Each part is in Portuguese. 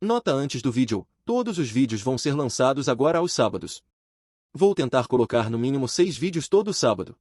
Nota antes do vídeo: todos os vídeos vão ser lançados agora aos sábados. Vou tentar colocar no mínimo 6 vídeos todo sábado.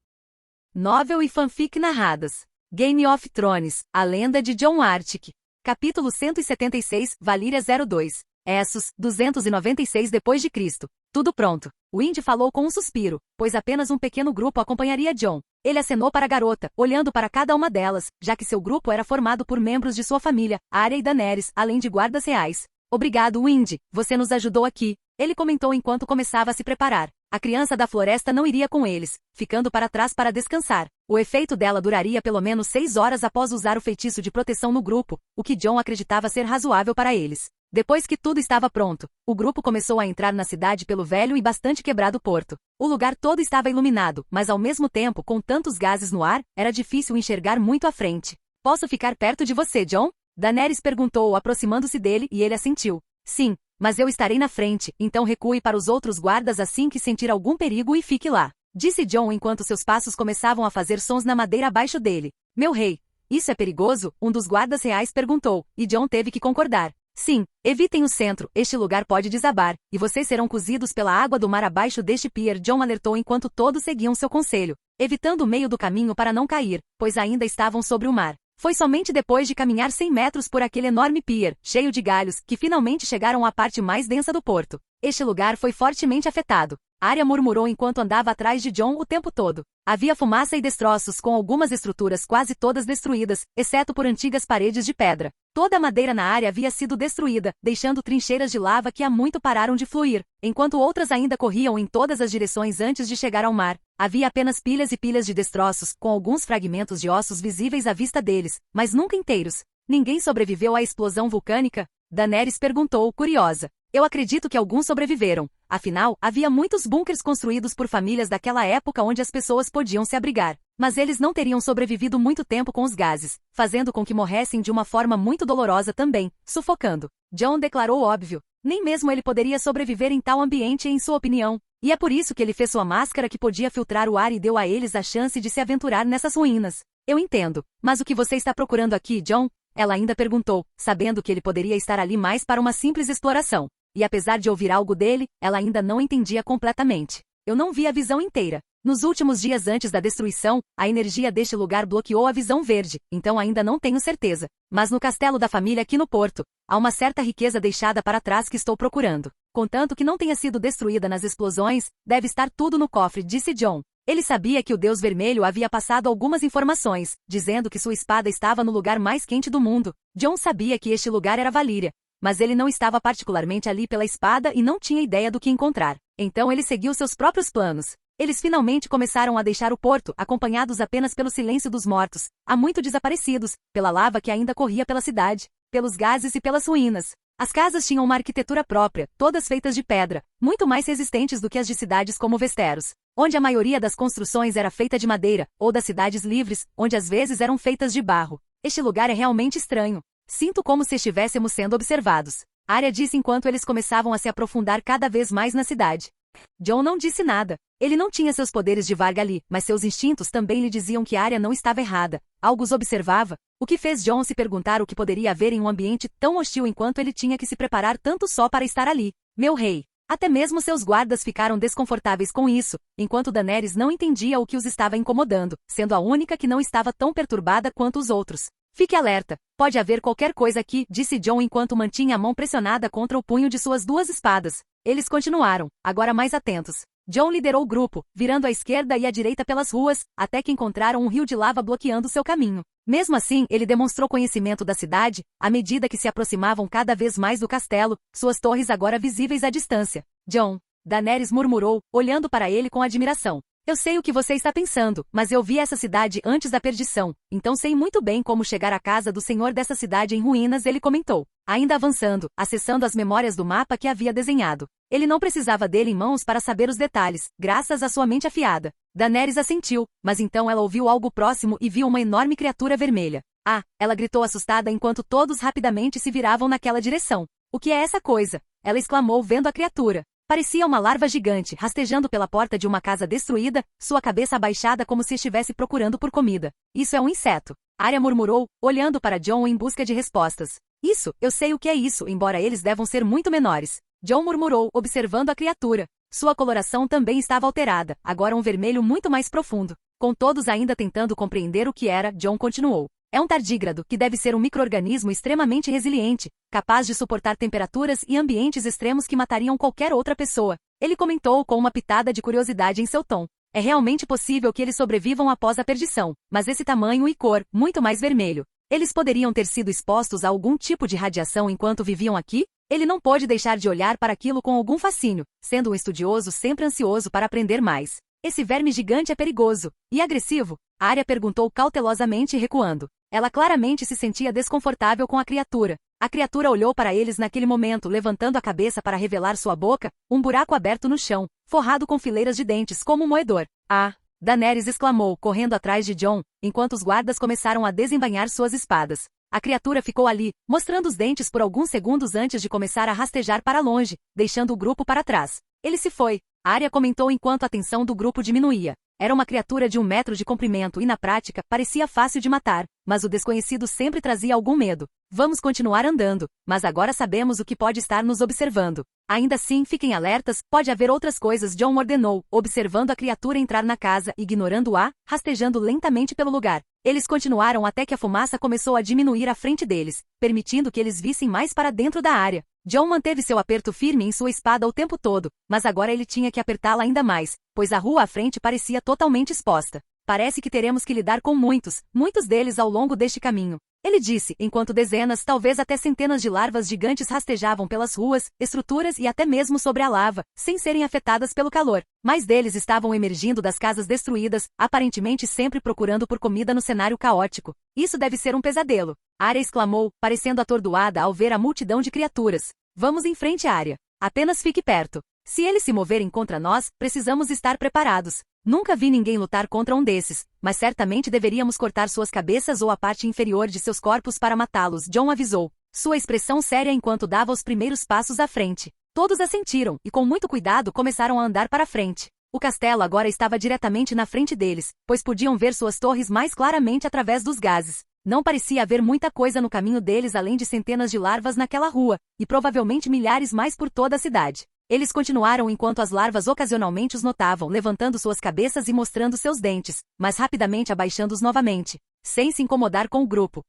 Novel e fanfic narradas. Game of Thrones, A Lenda de Jon Artic. Capítulo 176, Valíria 02. Essos, 296 d.C. Tudo pronto. Wind falou com um suspiro, pois apenas um pequeno grupo acompanharia Jon. Ele acenou para a garota, olhando para cada uma delas, já que seu grupo era formado por membros de sua família, Arya e Daenerys, além de guardas reais. Obrigado, Wind, você nos ajudou aqui, ele comentou enquanto começava a se preparar. A criança da floresta não iria com eles, ficando para trás para descansar. O efeito dela duraria pelo menos 6 horas após usar o feitiço de proteção no grupo, o que Jon acreditava ser razoável para eles. Depois que tudo estava pronto, o grupo começou a entrar na cidade pelo velho e bastante quebrado porto. O lugar todo estava iluminado, mas ao mesmo tempo, com tantos gases no ar, era difícil enxergar muito à frente. Posso ficar perto de você, Jon? Daenerys perguntou, aproximando-se dele, e ele assentiu. Sim, mas eu estarei na frente, então recue para os outros guardas assim que sentir algum perigo e fique lá. Disse Jon enquanto seus passos começavam a fazer sons na madeira abaixo dele. Meu rei, isso é perigoso? Um dos guardas reais perguntou, e Jon teve que concordar. Sim, evitem o centro, este lugar pode desabar, e vocês serão cozidos pela água do mar abaixo deste pier, Jon alertou enquanto todos seguiam seu conselho, evitando o meio do caminho para não cair, pois ainda estavam sobre o mar. Foi somente depois de caminhar 100 metros por aquele enorme pier, cheio de galhos, que finalmente chegaram à parte mais densa do porto. Este lugar foi fortemente afetado. Arya murmurou enquanto andava atrás de Jon o tempo todo. Havia fumaça e destroços com algumas estruturas quase todas destruídas, exceto por antigas paredes de pedra. Toda a madeira na área havia sido destruída, deixando trincheiras de lava que há muito pararam de fluir, enquanto outras ainda corriam em todas as direções antes de chegar ao mar. Havia apenas pilhas e pilhas de destroços, com alguns fragmentos de ossos visíveis à vista deles, mas nunca inteiros. Ninguém sobreviveu à explosão vulcânica? Daenerys perguntou, curiosa. Eu acredito que alguns sobreviveram. Afinal, havia muitos bunkers construídos por famílias daquela época onde as pessoas podiam se abrigar. Mas eles não teriam sobrevivido muito tempo com os gases, fazendo com que morressem de uma forma muito dolorosa também, sufocando. Jon declarou óbvio. Nem mesmo ele poderia sobreviver em tal ambiente em sua opinião. E é por isso que ele fez sua máscara que podia filtrar o ar e deu a eles a chance de se aventurar nessas ruínas. Eu entendo. Mas o que você está procurando aqui, Jon? Ela ainda perguntou, sabendo que ele poderia estar ali mais para uma simples exploração. E apesar de ouvir algo dele, ela ainda não entendia completamente. Eu não vi a visão inteira. Nos últimos dias antes da destruição, a energia deste lugar bloqueou a visão verde, então ainda não tenho certeza. Mas no castelo da família aqui no porto, há uma certa riqueza deixada para trás que estou procurando. Contanto que não tenha sido destruída nas explosões, deve estar tudo no cofre, disse Jon. Ele sabia que o Deus Vermelho havia passado algumas informações, dizendo que sua espada estava no lugar mais quente do mundo. Jon sabia que este lugar era Valíria. Mas ele não estava particularmente ali pela espada e não tinha ideia do que encontrar. Então ele seguiu seus próprios planos. Eles finalmente começaram a deixar o porto, acompanhados apenas pelo silêncio dos mortos, há muito desaparecidos, pela lava que ainda corria pela cidade, pelos gases e pelas ruínas. As casas tinham uma arquitetura própria, todas feitas de pedra, muito mais resistentes do que as de cidades como Westeros, onde a maioria das construções era feita de madeira, ou das cidades livres, onde às vezes eram feitas de barro. Este lugar é realmente estranho. Sinto como se estivéssemos sendo observados. Arya disse enquanto eles começavam a se aprofundar cada vez mais na cidade. Jon não disse nada. Ele não tinha seus poderes de Varga ali, mas seus instintos também lhe diziam que Arya não estava errada. Algo os observava, o que fez Jon se perguntar o que poderia haver em um ambiente tão hostil enquanto ele tinha que se preparar tanto só para estar ali. Meu rei. Até mesmo seus guardas ficaram desconfortáveis com isso, enquanto Daenerys não entendia o que os estava incomodando, sendo a única que não estava tão perturbada quanto os outros. Fique alerta, pode haver qualquer coisa aqui, disse Jon enquanto mantinha a mão pressionada contra o punho de suas duas espadas. Eles continuaram, agora mais atentos. Jon liderou o grupo, virando à esquerda e à direita pelas ruas, até que encontraram um rio de lava bloqueando seu caminho. Mesmo assim, ele demonstrou conhecimento da cidade, à medida que se aproximavam cada vez mais do castelo, suas torres agora visíveis à distância. Jon, Daenerys murmurou, olhando para ele com admiração. Eu sei o que você está pensando, mas eu vi essa cidade antes da perdição, então sei muito bem como chegar à casa do senhor dessa cidade em ruínas, ele comentou. Ainda avançando, acessando as memórias do mapa que havia desenhado. Ele não precisava dele em mãos para saber os detalhes, graças à sua mente afiada. Daenerys assentiu, mas então ela ouviu algo próximo e viu uma enorme criatura vermelha. Ah, ela gritou assustada enquanto todos rapidamente se viravam naquela direção. O que é essa coisa? Ela exclamou vendo a criatura. Parecia uma larva gigante, rastejando pela porta de uma casa destruída, sua cabeça abaixada como se estivesse procurando por comida. Isso é um inseto. Arya murmurou, olhando para Jon em busca de respostas. Isso, eu sei o que é isso, embora eles devam ser muito menores. Jon murmurou, observando a criatura. Sua coloração também estava alterada, agora um vermelho muito mais profundo. Com todos ainda tentando compreender o que era, Jon continuou. É um tardígrado, que deve ser um micro-organismo extremamente resiliente, capaz de suportar temperaturas e ambientes extremos que matariam qualquer outra pessoa. Ele comentou com uma pitada de curiosidade em seu tom. É realmente possível que eles sobrevivam após a perdição, mas esse tamanho e cor, muito mais vermelho. Eles poderiam ter sido expostos a algum tipo de radiação enquanto viviam aqui? Ele não pôde deixar de olhar para aquilo com algum fascínio, sendo um estudioso sempre ansioso para aprender mais. Esse verme gigante é perigoso e agressivo? Arya perguntou cautelosamente recuando. Ela claramente se sentia desconfortável com a criatura. A criatura olhou para eles naquele momento, levantando a cabeça para revelar sua boca, um buraco aberto no chão, forrado com fileiras de dentes como um moedor. Ah! Daenerys exclamou, correndo atrás de Jon, enquanto os guardas começaram a desembainhar suas espadas. A criatura ficou ali, mostrando os dentes por alguns segundos antes de começar a rastejar para longe, deixando o grupo para trás. Ele se foi. Arya comentou enquanto a tensão do grupo diminuía. Era uma criatura de 1 metro de comprimento e na prática, parecia fácil de matar, mas o desconhecido sempre trazia algum medo. Vamos continuar andando, mas agora sabemos o que pode estar nos observando. Ainda assim, fiquem alertas, pode haver outras coisas, Jon ordenou, observando a criatura entrar na casa, ignorando-a, rastejando lentamente pelo lugar. Eles continuaram até que a fumaça começou a diminuir à frente deles, permitindo que eles vissem mais para dentro da área. Jon manteve seu aperto firme em sua espada o tempo todo, mas agora ele tinha que apertá-la ainda mais, pois a rua à frente parecia totalmente exposta. Parece que teremos que lidar com muitos deles ao longo deste caminho. Ele disse, enquanto dezenas, talvez até centenas de larvas gigantes rastejavam pelas ruas, estruturas e até mesmo sobre a lava, sem serem afetadas pelo calor. Mais deles estavam emergindo das casas destruídas, aparentemente sempre procurando por comida no cenário caótico. Isso deve ser um pesadelo. Arya exclamou, parecendo atordoada ao ver a multidão de criaturas. Vamos em frente, Arya. Apenas fique perto. Se eles se moverem contra nós, precisamos estar preparados. Nunca vi ninguém lutar contra um desses, mas certamente deveríamos cortar suas cabeças ou a parte inferior de seus corpos para matá-los, Jon avisou. Sua expressão séria enquanto dava os primeiros passos à frente. Todos assentiram, e com muito cuidado começaram a andar para frente. O castelo agora estava diretamente na frente deles, pois podiam ver suas torres mais claramente através dos gases. Não parecia haver muita coisa no caminho deles além de centenas de larvas naquela rua, e provavelmente milhares mais por toda a cidade. Eles continuaram enquanto as larvas ocasionalmente os notavam, levantando suas cabeças e mostrando seus dentes, mas rapidamente abaixando-os novamente, sem se incomodar com o grupo.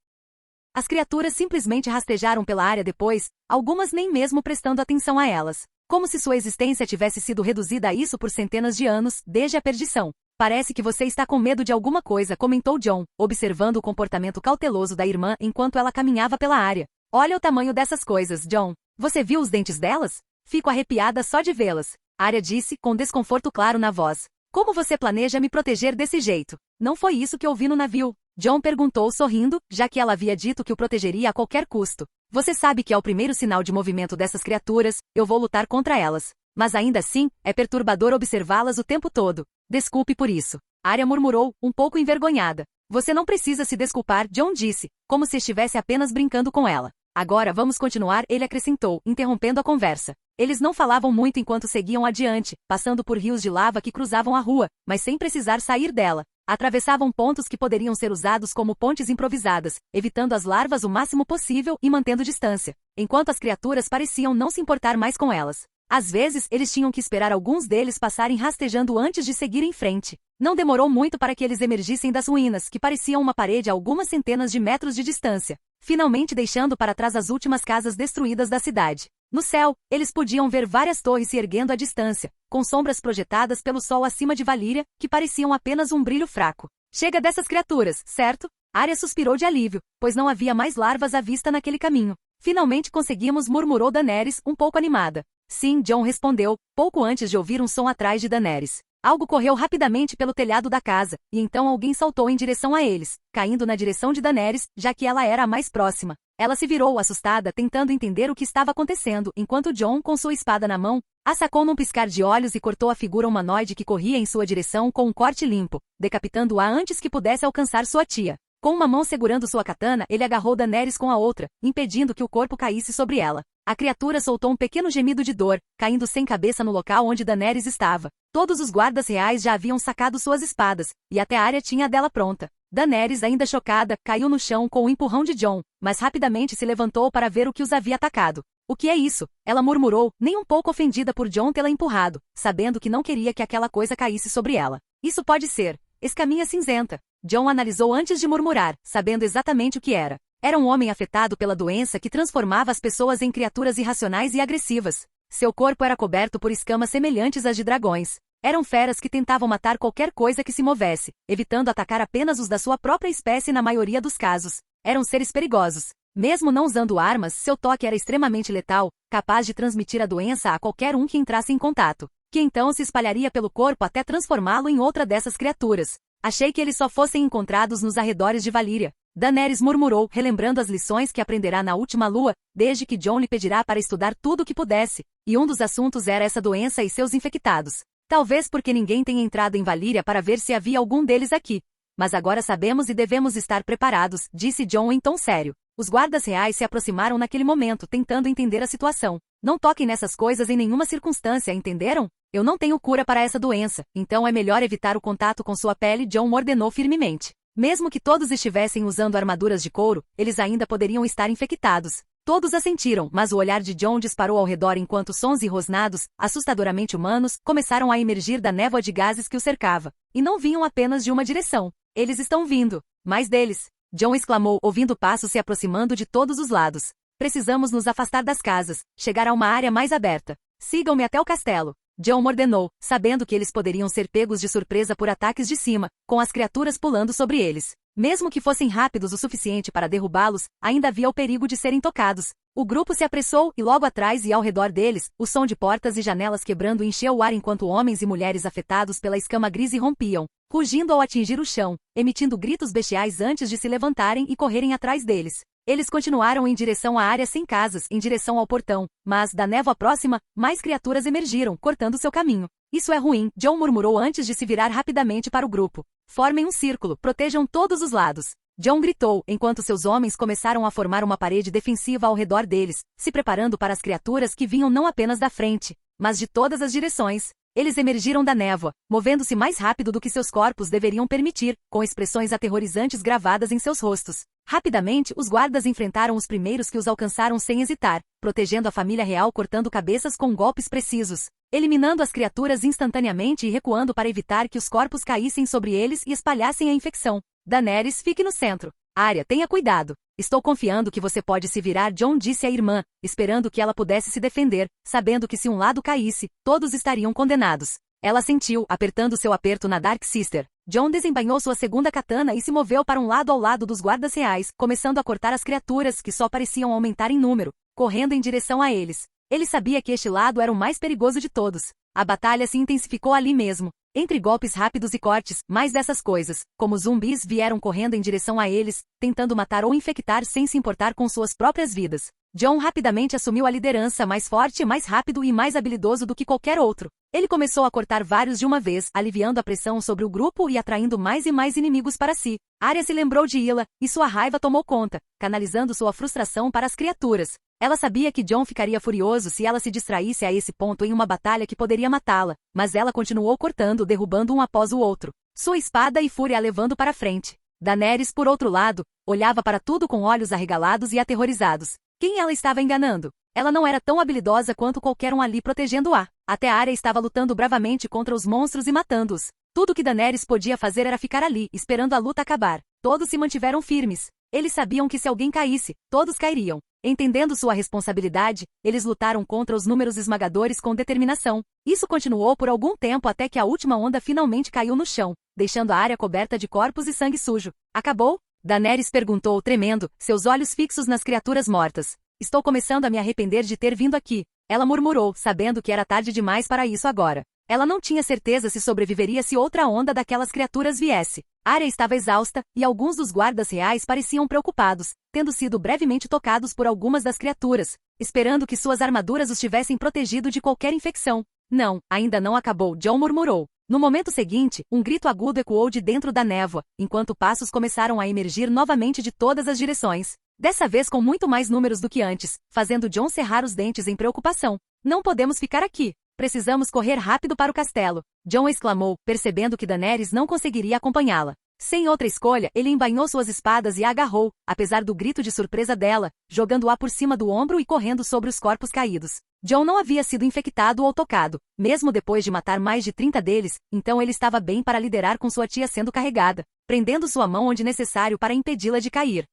As criaturas simplesmente rastejaram pela área depois, algumas nem mesmo prestando atenção a elas, como se sua existência tivesse sido reduzida a isso por centenas de anos, desde a perdição. Parece que você está com medo de alguma coisa, comentou Jon, observando o comportamento cauteloso da irmã enquanto ela caminhava pela área. Olha o tamanho dessas coisas, Jon. Você viu os dentes delas? Fico arrepiada só de vê-las. Arya disse, com desconforto claro na voz. Como você planeja me proteger desse jeito? Não foi isso que ouvi no navio? Jon perguntou sorrindo, já que ela havia dito que o protegeria a qualquer custo. Você sabe que ao primeiro sinal de movimento dessas criaturas, eu vou lutar contra elas. Mas ainda assim, é perturbador observá-las o tempo todo. Desculpe por isso. Arya murmurou, um pouco envergonhada. Você não precisa se desculpar, Jon disse, como se estivesse apenas brincando com ela. Agora vamos continuar, ele acrescentou, interrompendo a conversa. Eles não falavam muito enquanto seguiam adiante, passando por rios de lava que cruzavam a rua, mas sem precisar sair dela. Atravessavam pontos que poderiam ser usados como pontes improvisadas, evitando as larvas o máximo possível e mantendo distância, enquanto as criaturas pareciam não se importar mais com elas. Às vezes, eles tinham que esperar alguns deles passarem rastejando antes de seguir em frente. Não demorou muito para que eles emergissem das ruínas, que pareciam uma parede a algumas centenas de metros de distância, finalmente deixando para trás as últimas casas destruídas da cidade. No céu, eles podiam ver várias torres se erguendo à distância, com sombras projetadas pelo sol acima de Valíria, que pareciam apenas um brilho fraco. Chega dessas criaturas, certo? Arya suspirou de alívio, pois não havia mais larvas à vista naquele caminho. Finalmente conseguimos, murmurou Daenerys, um pouco animada. Sim, Jon respondeu, pouco antes de ouvir um som atrás de Daenerys. Algo correu rapidamente pelo telhado da casa, e então alguém saltou em direção a eles, caindo na direção de Daenerys, já que ela era a mais próxima. Ela se virou assustada, tentando entender o que estava acontecendo, enquanto Jon, com sua espada na mão, a sacou num piscar de olhos e cortou a figura humanoide que corria em sua direção com um corte limpo, decapitando-a antes que pudesse alcançar sua tia. Com uma mão segurando sua katana, ele agarrou Daenerys com a outra, impedindo que o corpo caísse sobre ela. A criatura soltou um pequeno gemido de dor, caindo sem cabeça no local onde Daenerys estava. Todos os guardas reais já haviam sacado suas espadas, e até Arya tinha a dela pronta. Daenerys, ainda chocada, caiu no chão com o empurrão de Jon, mas rapidamente se levantou para ver o que os havia atacado. O que é isso? Ela murmurou, nem um pouco ofendida por Jon tê-la empurrado, sabendo que não queria que aquela coisa caísse sobre ela. Isso pode ser escaminha cinzenta. Jon analisou antes de murmurar, sabendo exatamente o que era. Era um homem afetado pela doença que transformava as pessoas em criaturas irracionais e agressivas. Seu corpo era coberto por escamas semelhantes às de dragões. Eram feras que tentavam matar qualquer coisa que se movesse, evitando atacar apenas os da sua própria espécie na maioria dos casos. Eram seres perigosos. Mesmo não usando armas, seu toque era extremamente letal, capaz de transmitir a doença a qualquer um que entrasse em contato, que então se espalharia pelo corpo até transformá-lo em outra dessas criaturas. Achei que eles só fossem encontrados nos arredores de Valíria. Daenerys murmurou, relembrando as lições que aprenderá na última lua, desde que Jon lhe pedirá para estudar tudo o que pudesse, e um dos assuntos era essa doença e seus infectados. Talvez porque ninguém tenha entrado em Valíria para ver se havia algum deles aqui. Mas agora sabemos e devemos estar preparados, disse Jon em tom sério. Os guardas reais se aproximaram naquele momento, tentando entender a situação. Não toquem nessas coisas em nenhuma circunstância, entenderam? Eu não tenho cura para essa doença, então é melhor evitar o contato com sua pele, Jon ordenou firmemente. Mesmo que todos estivessem usando armaduras de couro, eles ainda poderiam estar infectados. Todos assentiram, mas o olhar de Jon disparou ao redor enquanto sons e rosnados, assustadoramente humanos, começaram a emergir da névoa de gases que o cercava. E não vinham apenas de uma direção. Eles estão vindo. Mais deles. Jon exclamou, ouvindo passos se aproximando de todos os lados. Precisamos nos afastar das casas, chegar a uma área mais aberta. Sigam-me até o castelo. Jon ordenou, sabendo que eles poderiam ser pegos de surpresa por ataques de cima, com as criaturas pulando sobre eles. Mesmo que fossem rápidos o suficiente para derrubá-los, ainda havia o perigo de serem tocados. O grupo se apressou e logo atrás e ao redor deles, o som de portas e janelas quebrando encheu o ar enquanto homens e mulheres afetados pela escama gris irrompiam, rugindo ao atingir o chão, emitindo gritos bestiais antes de se levantarem e correrem atrás deles. Eles continuaram em direção à área sem casas, em direção ao portão, mas, da névoa próxima, mais criaturas emergiram, cortando seu caminho. Isso é ruim, Jon murmurou antes de se virar rapidamente para o grupo. Formem um círculo, protejam todos os lados. Jon gritou, enquanto seus homens começaram a formar uma parede defensiva ao redor deles, se preparando para as criaturas que vinham não apenas da frente, mas de todas as direções. Eles emergiram da névoa, movendo-se mais rápido do que seus corpos deveriam permitir, com expressões aterrorizantes gravadas em seus rostos. Rapidamente, os guardas enfrentaram os primeiros que os alcançaram sem hesitar, protegendo a família real cortando cabeças com golpes precisos, eliminando as criaturas instantaneamente e recuando para evitar que os corpos caíssem sobre eles e espalhassem a infecção. Daenerys, fique no centro. Arya, tenha cuidado. Estou confiando que você pode se virar, Jon disse à irmã, esperando que ela pudesse se defender, sabendo que se um lado caísse, todos estariam condenados. Ela sentiu, apertando seu aperto na Dark Sister. Jon desembainhou sua segunda katana e se moveu para um lado ao lado dos guardas reais, começando a cortar as criaturas que só pareciam aumentar em número, correndo em direção a eles. Ele sabia que este lado era o mais perigoso de todos. A batalha se intensificou ali mesmo. Entre golpes rápidos e cortes, mais dessas coisas, como zumbis vieram correndo em direção a eles, tentando matar ou infectar sem se importar com suas próprias vidas. Jon rapidamente assumiu a liderança, mais forte, mais rápido e mais habilidoso do que qualquer outro. Ele começou a cortar vários de uma vez, aliviando a pressão sobre o grupo e atraindo mais e mais inimigos para si. Arya se lembrou de Illa, e sua raiva tomou conta, canalizando sua frustração para as criaturas. Ela sabia que Jon ficaria furioso se ela se distraísse a esse ponto em uma batalha que poderia matá-la, mas ela continuou cortando, derrubando um após o outro, sua espada e fúria a levando para frente. Daenerys, por outro lado, olhava para tudo com olhos arregalados e aterrorizados. Quem ela estava enganando? Ela não era tão habilidosa quanto qualquer um ali protegendo-a. Até a Arya estava lutando bravamente contra os monstros e matando-os. Tudo que Daenerys podia fazer era ficar ali, esperando a luta acabar. Todos se mantiveram firmes. Eles sabiam que se alguém caísse, todos cairiam. Entendendo sua responsabilidade, eles lutaram contra os números esmagadores com determinação. Isso continuou por algum tempo até que a última onda finalmente caiu no chão, deixando a área coberta de corpos e sangue sujo. Acabou? Daenerys perguntou, tremendo, seus olhos fixos nas criaturas mortas. Estou começando a me arrepender de ter vindo aqui. Ela murmurou, sabendo que era tarde demais para isso agora. Ela não tinha certeza se sobreviveria se outra onda daquelas criaturas viesse. Arya estava exausta, e alguns dos guardas reais pareciam preocupados, tendo sido brevemente tocados por algumas das criaturas, esperando que suas armaduras os tivessem protegido de qualquer infecção. Não, ainda não acabou, Jon murmurou. No momento seguinte, um grito agudo ecoou de dentro da névoa, enquanto passos começaram a emergir novamente de todas as direções. Dessa vez com muito mais números do que antes, fazendo Jon cerrar os dentes em preocupação. Não podemos ficar aqui. Precisamos correr rápido para o castelo. Jon exclamou, percebendo que Daenerys não conseguiria acompanhá-la. Sem outra escolha, ele embainhou suas espadas e a agarrou, apesar do grito de surpresa dela, jogando-a por cima do ombro e correndo sobre os corpos caídos. John não havia sido infectado ou tocado, mesmo depois de matar mais de 30 deles, então ele estava bem para liderar com sua tia sendo carregada, prendendo sua mão onde necessário para impedi-la de cair.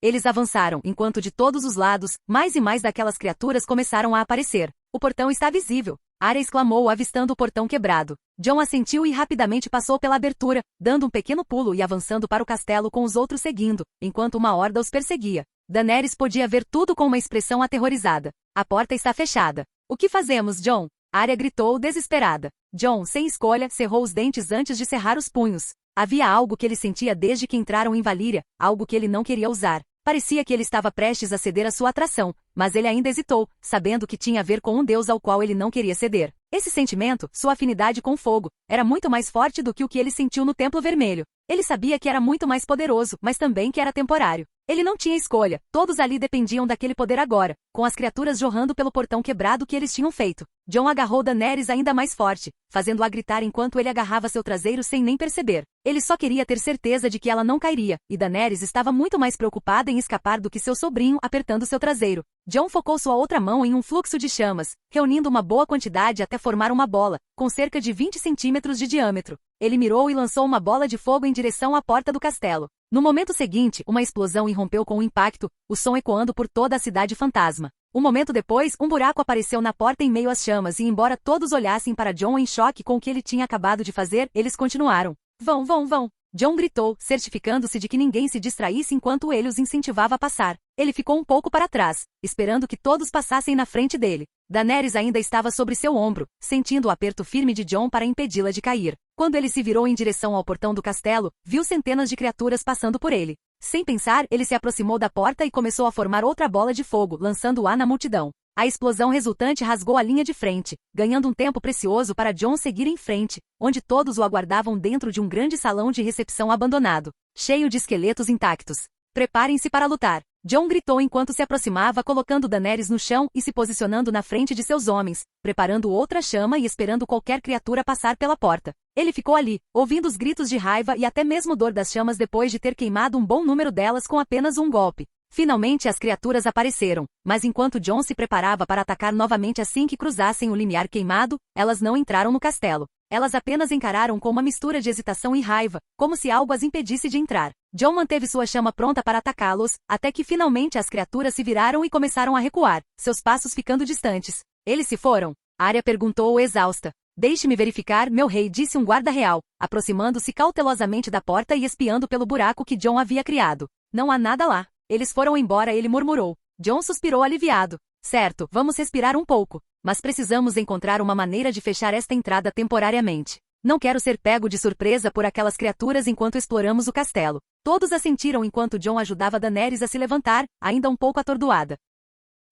Eles avançaram, enquanto de todos os lados, mais e mais daquelas criaturas começaram a aparecer. O portão está visível, Arya exclamou avistando o portão quebrado. John assentiu e rapidamente passou pela abertura, dando um pequeno pulo e avançando para o castelo com os outros seguindo, enquanto uma horda os perseguia. Daenerys podia ver tudo com uma expressão aterrorizada. A porta está fechada. O que fazemos, John? Arya gritou desesperada. John, sem escolha, cerrou os dentes antes de cerrar os punhos. Havia algo que ele sentia desde que entraram em Valíria, algo que ele não queria usar. Parecia que ele estava prestes a ceder à sua atração, mas ele ainda hesitou, sabendo que tinha a ver com um deus ao qual ele não queria ceder. Esse sentimento, sua afinidade com o fogo, era muito mais forte do que o que ele sentiu no Templo Vermelho. Ele sabia que era muito mais poderoso, mas também que era temporário. Ele não tinha escolha, todos ali dependiam daquele poder agora, com as criaturas jorrando pelo portão quebrado que eles tinham feito. John agarrou Daenerys ainda mais forte, fazendo-a gritar enquanto ele agarrava seu traseiro sem nem perceber. Ele só queria ter certeza de que ela não cairia, e Daenerys estava muito mais preocupada em escapar do que seu sobrinho apertando seu traseiro. John focou sua outra mão em um fluxo de chamas, reunindo uma boa quantidade até formar uma bola, com cerca de 20 centímetros de diâmetro. Ele mirou e lançou uma bola de fogo em direção à porta do castelo. No momento seguinte, uma explosão irrompeu com um impacto, o som ecoando por toda a cidade fantasma. Um momento depois, um buraco apareceu na porta em meio às chamas e embora todos olhassem para John em choque com o que ele tinha acabado de fazer, eles continuaram. Vão, vão, vão! John gritou, certificando-se de que ninguém se distraísse enquanto ele os incentivava a passar. Ele ficou um pouco para trás, esperando que todos passassem na frente dele. Daenerys ainda estava sobre seu ombro, sentindo o aperto firme de John para impedi-la de cair. Quando ele se virou em direção ao portão do castelo, viu centenas de criaturas passando por ele. Sem pensar, ele se aproximou da porta e começou a formar outra bola de fogo, lançando-a na multidão. A explosão resultante rasgou a linha de frente, ganhando um tempo precioso para John seguir em frente, onde todos o aguardavam dentro de um grande salão de recepção abandonado, cheio de esqueletos intactos. Preparem-se para lutar. John gritou enquanto se aproximava, colocando Daenerys no chão e se posicionando na frente de seus homens, preparando outra chama e esperando qualquer criatura passar pela porta. Ele ficou ali, ouvindo os gritos de raiva e até mesmo dor das chamas depois de ter queimado um bom número delas com apenas um golpe. Finalmente as criaturas apareceram, mas enquanto John se preparava para atacar novamente assim que cruzassem o limiar queimado, elas não entraram no castelo. Elas apenas encararam com uma mistura de hesitação e raiva, como se algo as impedisse de entrar. John manteve sua chama pronta para atacá-los, até que finalmente as criaturas se viraram e começaram a recuar, seus passos ficando distantes. Eles se foram? Arya perguntou exausta. Deixe-me verificar, meu rei, disse um guarda real, aproximando-se cautelosamente da porta e espiando pelo buraco que John havia criado. Não há nada lá. Eles foram embora, ele murmurou. John suspirou aliviado. Certo, vamos respirar um pouco, mas precisamos encontrar uma maneira de fechar esta entrada temporariamente. Não quero ser pego de surpresa por aquelas criaturas enquanto exploramos o castelo. Todos assentiram enquanto John ajudava Daenerys a se levantar, ainda um pouco atordoada.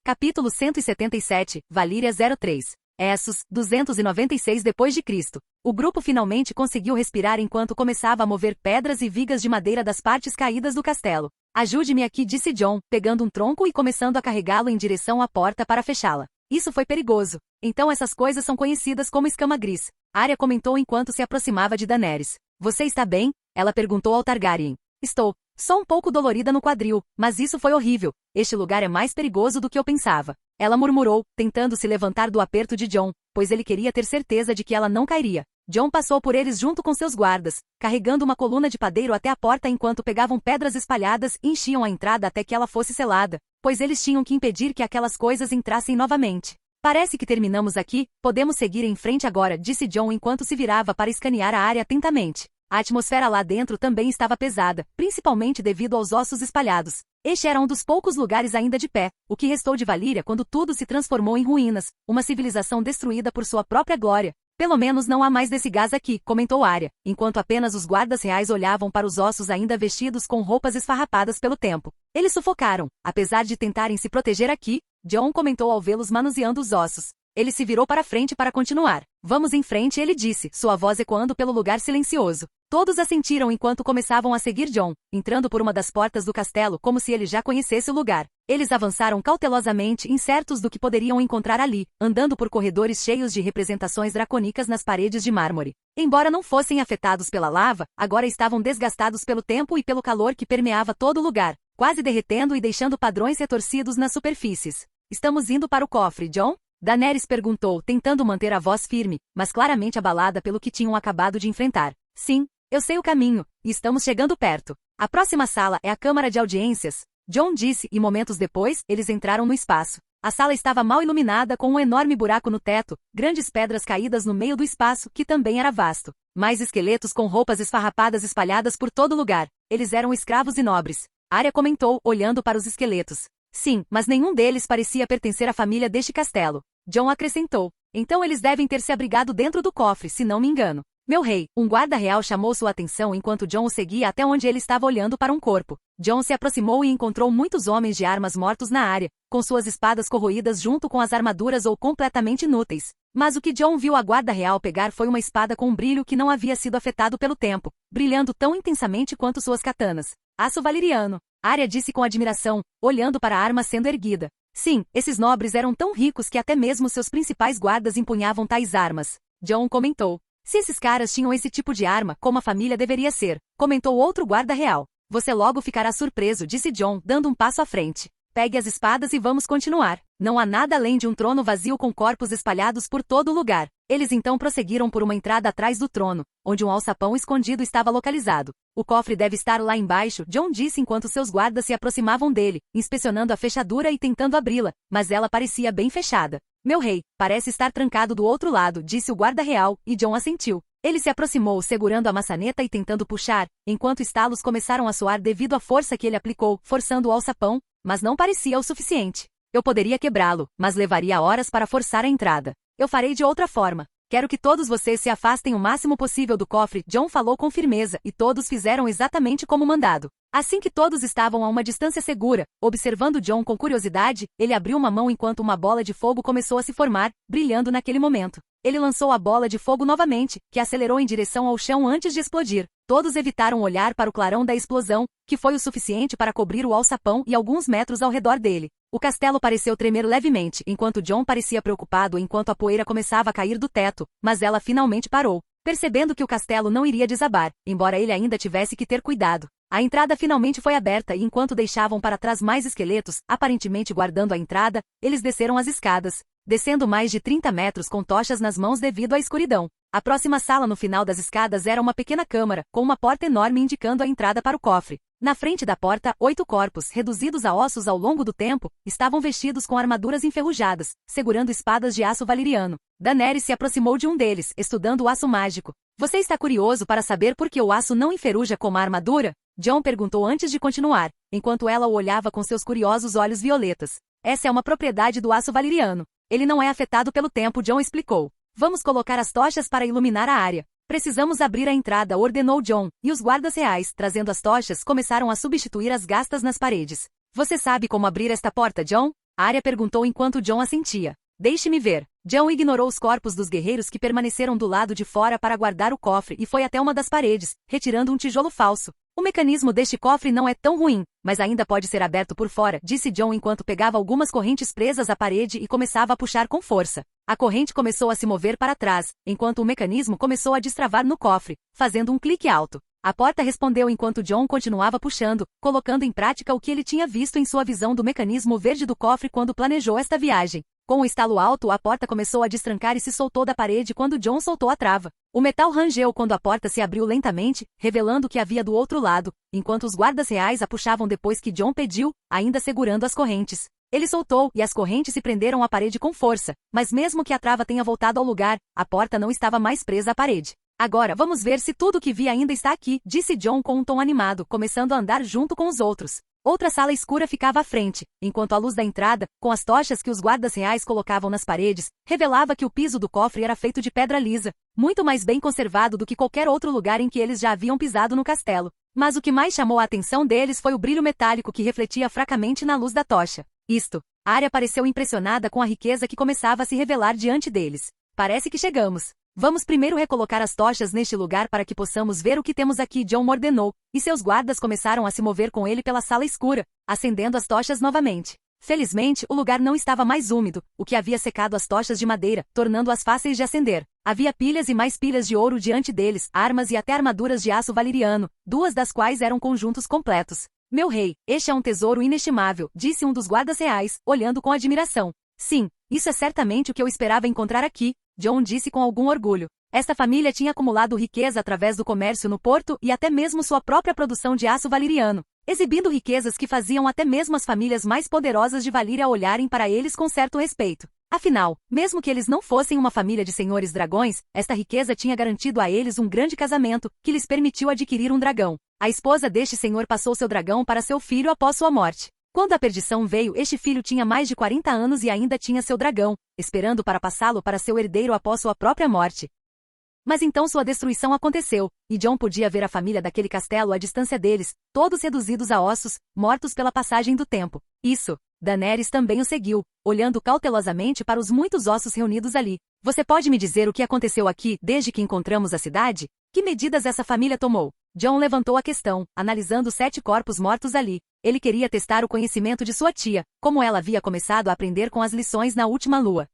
Capítulo 177, Valíria 03. Essos, 296 d.C. O grupo finalmente conseguiu respirar enquanto começava a mover pedras e vigas de madeira das partes caídas do castelo. Ajude-me aqui, disse John, pegando um tronco e começando a carregá-lo em direção à porta para fechá-la. Isso foi perigoso. Então essas coisas são conhecidas como escama gris. Arya comentou enquanto se aproximava de Daenerys. Você está bem? Ela perguntou ao Targaryen. Estou. Só um pouco dolorida no quadril, mas isso foi horrível. Este lugar é mais perigoso do que eu pensava. Ela murmurou, tentando se levantar do aperto de John, pois ele queria ter certeza de que ela não cairia. John passou por eles junto com seus guardas, carregando uma coluna de padeiro até a porta enquanto pegavam pedras espalhadas e enchiam a entrada até que ela fosse selada, pois eles tinham que impedir que aquelas coisas entrassem novamente. Parece que terminamos aqui, podemos seguir em frente agora, disse John enquanto se virava para escanear a área atentamente. A atmosfera lá dentro também estava pesada, principalmente devido aos ossos espalhados. Este era um dos poucos lugares ainda de pé, o que restou de Valíria quando tudo se transformou em ruínas, uma civilização destruída por sua própria glória. Pelo menos não há mais desse gás aqui, comentou Arya, enquanto apenas os guardas reais olhavam para os ossos ainda vestidos com roupas esfarrapadas pelo tempo. Eles sufocaram, apesar de tentarem se proteger aqui, John comentou ao vê-los manuseando os ossos. Ele se virou para frente para continuar. Vamos em frente, ele disse, sua voz ecoando pelo lugar silencioso. Todos assentiram enquanto começavam a seguir John, entrando por uma das portas do castelo como se ele já conhecesse o lugar. Eles avançaram cautelosamente, incertos do que poderiam encontrar ali, andando por corredores cheios de representações dracônicas nas paredes de mármore. Embora não fossem afetados pela lava, agora estavam desgastados pelo tempo e pelo calor que permeava todo o lugar, quase derretendo e deixando padrões retorcidos nas superfícies. Estamos indo para o cofre, John? Daenerys perguntou, tentando manter a voz firme, mas claramente abalada pelo que tinham acabado de enfrentar. Sim, eu sei o caminho, e estamos chegando perto. A próxima sala é a Câmara de Audiências, John disse, e momentos depois, eles entraram no espaço. A sala estava mal iluminada com um enorme buraco no teto, grandes pedras caídas no meio do espaço, que também era vasto. Mais esqueletos com roupas esfarrapadas espalhadas por todo lugar. Eles eram escravos e nobres. Arya comentou, olhando para os esqueletos. Sim, mas nenhum deles parecia pertencer à família deste castelo. John acrescentou. Então eles devem ter se abrigado dentro do cofre, se não me engano. Meu rei, um guarda real chamou sua atenção enquanto John o seguia até onde ele estava olhando para um corpo. John se aproximou e encontrou muitos homens de armas mortos na área, com suas espadas corroídas junto com as armaduras ou completamente inúteis. Mas o que John viu a guarda real pegar foi uma espada com um brilho que não havia sido afetado pelo tempo, brilhando tão intensamente quanto suas katanas. Aço valeriano. Arya disse com admiração, olhando para a arma sendo erguida. Sim, esses nobres eram tão ricos que até mesmo seus principais guardas empunhavam tais armas. John comentou. Se esses caras tinham esse tipo de arma, como a família deveria ser, comentou outro guarda real. Você logo ficará surpreso, disse John, dando um passo à frente. Pegue as espadas e vamos continuar. Não há nada além de um trono vazio com corpos espalhados por todo o lugar. Eles então prosseguiram por uma entrada atrás do trono, onde um alçapão escondido estava localizado. O cofre deve estar lá embaixo, John disse enquanto seus guardas se aproximavam dele, inspecionando a fechadura e tentando abri-la, mas ela parecia bem fechada. Meu rei, parece estar trancado do outro lado, disse o guarda real, e John assentiu. Ele se aproximou segurando a maçaneta e tentando puxar, enquanto estalos começaram a soar devido à força que ele aplicou, forçando o alçapão, mas não parecia o suficiente. Eu poderia quebrá-lo, mas levaria horas para forçar a entrada. Eu farei de outra forma. Quero que todos vocês se afastem o máximo possível do cofre, John falou com firmeza, e todos fizeram exatamente como mandado. Assim que todos estavam a uma distância segura, observando John com curiosidade, ele abriu uma mão enquanto uma bola de fogo começou a se formar, brilhando naquele momento. Ele lançou a bola de fogo novamente, que acelerou em direção ao chão antes de explodir. Todos evitaram olhar para o clarão da explosão, que foi o suficiente para cobrir o alçapão e alguns metros ao redor dele. O castelo pareceu tremer levemente, enquanto John parecia preocupado enquanto a poeira começava a cair do teto, mas ela finalmente parou. Percebendo que o castelo não iria desabar, embora ele ainda tivesse que ter cuidado. A entrada finalmente foi aberta e enquanto deixavam para trás mais esqueletos, aparentemente guardando a entrada, eles desceram as escadas, descendo mais de 30 metros com tochas nas mãos devido à escuridão. A próxima sala no final das escadas era uma pequena câmara, com uma porta enorme indicando a entrada para o cofre. Na frente da porta, 8 corpos, reduzidos a ossos ao longo do tempo, estavam vestidos com armaduras enferrujadas, segurando espadas de aço valeriano. Daenerys se aproximou de um deles, estudando o aço mágico. Você está curioso para saber por que o aço não enferruja como a armadura? John perguntou antes de continuar, enquanto ela o olhava com seus curiosos olhos violetas. Essa é uma propriedade do aço valeriano. Ele não é afetado pelo tempo, John explicou. Vamos colocar as tochas para iluminar a área. Precisamos abrir a entrada, ordenou John, e os guardas reais, trazendo as tochas, começaram a substituir as gastas nas paredes. Você sabe como abrir esta porta, John? Arya perguntou enquanto John assentia. Deixe-me ver. John ignorou os corpos dos guerreiros que permaneceram do lado de fora para guardar o cofre e foi até uma das paredes, retirando um tijolo falso. O mecanismo deste cofre não é tão ruim, mas ainda pode ser aberto por fora, disse John enquanto pegava algumas correntes presas à parede e começava a puxar com força. A corrente começou a se mover para trás, enquanto o mecanismo começou a destravar no cofre, fazendo um clique alto. A porta respondeu enquanto John continuava puxando, colocando em prática o que ele tinha visto em sua visão do mecanismo verde do cofre quando planejou esta viagem. Com um estalo alto, a porta começou a destrancar e se soltou da parede quando John soltou a trava. O metal rangeu quando a porta se abriu lentamente, revelando o que havia do outro lado, enquanto os guardas reais a puxavam depois que John pediu, ainda segurando as correntes. Ele soltou, e as correntes se prenderam à parede com força, mas mesmo que a trava tenha voltado ao lugar, a porta não estava mais presa à parede. Agora vamos ver se tudo o que vi ainda está aqui, disse John com um tom animado, começando a andar junto com os outros. Outra sala escura ficava à frente, enquanto a luz da entrada, com as tochas que os guardas reais colocavam nas paredes, revelava que o piso do cofre era feito de pedra lisa, muito mais bem conservado do que qualquer outro lugar em que eles já haviam pisado no castelo. Mas o que mais chamou a atenção deles foi o brilho metálico que refletia fracamente na luz da tocha. Arya pareceu impressionada com a riqueza que começava a se revelar diante deles. Parece que chegamos. Vamos primeiro recolocar as tochas neste lugar para que possamos ver o que temos aqui, John ordenou, e seus guardas começaram a se mover com ele pela sala escura, acendendo as tochas novamente. Felizmente, o lugar não estava mais úmido, o que havia secado as tochas de madeira, tornando-as fáceis de acender. Havia pilhas e mais pilhas de ouro diante deles, armas e até armaduras de aço valeriano, 2 das quais eram conjuntos completos. Meu rei, este é um tesouro inestimável, disse um dos guardas reais, olhando com admiração. Sim, isso é certamente o que eu esperava encontrar aqui, John disse com algum orgulho. Esta família tinha acumulado riqueza através do comércio no porto e até mesmo sua própria produção de aço valeriano, exibindo riquezas que faziam até mesmo as famílias mais poderosas de Valíria olharem para eles com certo respeito. Afinal, mesmo que eles não fossem uma família de senhores dragões, esta riqueza tinha garantido a eles um grande casamento, que lhes permitiu adquirir um dragão. A esposa deste senhor passou seu dragão para seu filho após sua morte. Quando a perdição veio, este filho tinha mais de 40 anos e ainda tinha seu dragão, esperando para passá-lo para seu herdeiro após sua própria morte. Mas então sua destruição aconteceu, e John podia ver a família daquele castelo à distância deles, todos reduzidos a ossos, mortos pela passagem do tempo. Isso, Daenerys também o seguiu, olhando cautelosamente para os muitos ossos reunidos ali. Você pode me dizer o que aconteceu aqui desde que encontramos a cidade? Que medidas essa família tomou? John levantou a questão, analisando 7 corpos mortos ali. Ele queria testar o conhecimento de sua tia, como ela havia começado a aprender com as lições na última lua.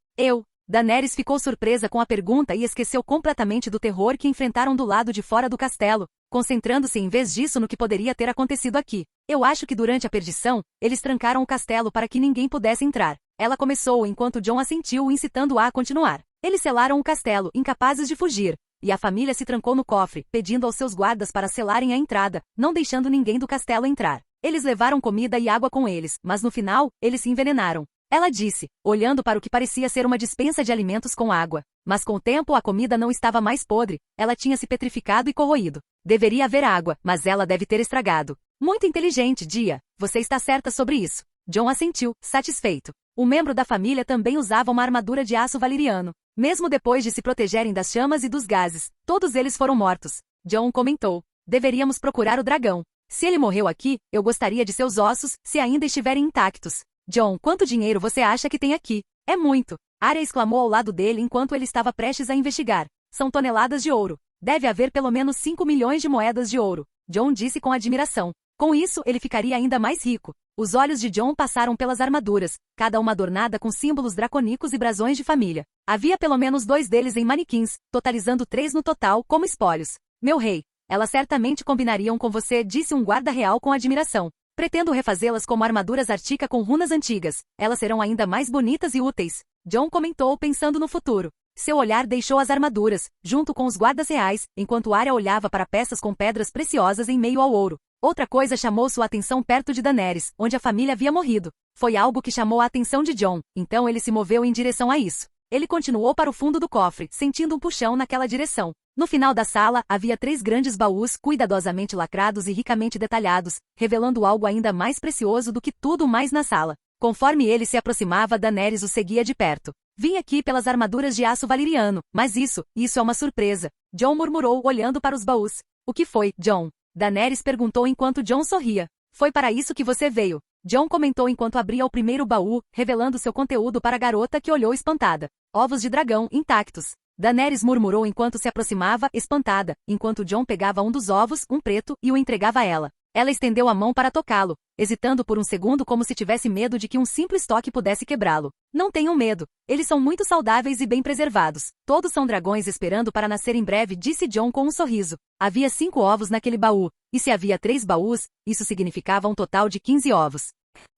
Daenerys ficou surpresa com a pergunta e esqueceu completamente do terror que enfrentaram do lado de fora do castelo, concentrando-se em vez disso no que poderia ter acontecido aqui. Eu acho que durante a perdição, eles trancaram o castelo para que ninguém pudesse entrar. Ela começou enquanto John assentiu, incitando-a a continuar. Eles selaram o castelo, incapazes de fugir, e a família se trancou no cofre, pedindo aos seus guardas para selarem a entrada, não deixando ninguém do castelo entrar. Eles levaram comida e água com eles, mas no final, eles se envenenaram. Ela disse, olhando para o que parecia ser uma despensa de alimentos com água. Mas com o tempo a comida não estava mais podre, ela tinha se petrificado e corroído. Deveria haver água, mas ela deve ter estragado. Muito inteligente, Dia. Você está certa sobre isso. John assentiu, satisfeito. Um membro da família também usava uma armadura de aço valeriano. Mesmo depois de se protegerem das chamas e dos gases, todos eles foram mortos. John comentou. Deveríamos procurar o dragão. Se ele morreu aqui, eu gostaria de seus ossos, se ainda estiverem intactos. John, quanto dinheiro você acha que tem aqui? É muito. Arya exclamou ao lado dele enquanto ele estava prestes a investigar. São toneladas de ouro. Deve haver pelo menos 5 milhões de moedas de ouro. John disse com admiração. Com isso, ele ficaria ainda mais rico. Os olhos de John passaram pelas armaduras, cada uma adornada com símbolos draconicos e brasões de família. Havia pelo menos 2 deles em manequins, totalizando 3 no total, como espólios. Meu rei, elas certamente combinariam com você, disse um guarda real com admiração. Pretendo refazê-las como armaduras Artica com runas antigas. Elas serão ainda mais bonitas e úteis. John comentou pensando no futuro. Seu olhar deixou as armaduras, junto com os guardas reais, enquanto Arya olhava para peças com pedras preciosas em meio ao ouro. Outra coisa chamou sua atenção perto de Daenerys, onde a família havia morrido. Foi algo que chamou a atenção de John, então ele se moveu em direção a isso. Ele continuou para o fundo do cofre, sentindo um puxão naquela direção. No final da sala, havia 3 grandes baús cuidadosamente lacrados e ricamente detalhados, revelando algo ainda mais precioso do que tudo mais na sala. Conforme ele se aproximava, Daenerys o seguia de perto. Vim aqui pelas armaduras de aço valeriano, mas isso é uma surpresa. John murmurou, olhando para os baús. O que foi, John? Daenerys perguntou enquanto John sorria. Foi para isso que você veio. John comentou enquanto abria o primeiro baú, revelando seu conteúdo para a garota que olhou espantada. Ovos de dragão, intactos. Daenerys murmurou enquanto se aproximava, espantada, enquanto John pegava um dos ovos, um preto, e o entregava a ela. Ela estendeu a mão para tocá-lo, hesitando por um segundo como se tivesse medo de que um simples toque pudesse quebrá-lo. Não tenham medo. Eles são muito saudáveis e bem preservados. Todos são dragões esperando para nascer em breve, disse John com um sorriso. Havia 5 ovos naquele baú, e se havia 3 baús, isso significava um total de 15 ovos.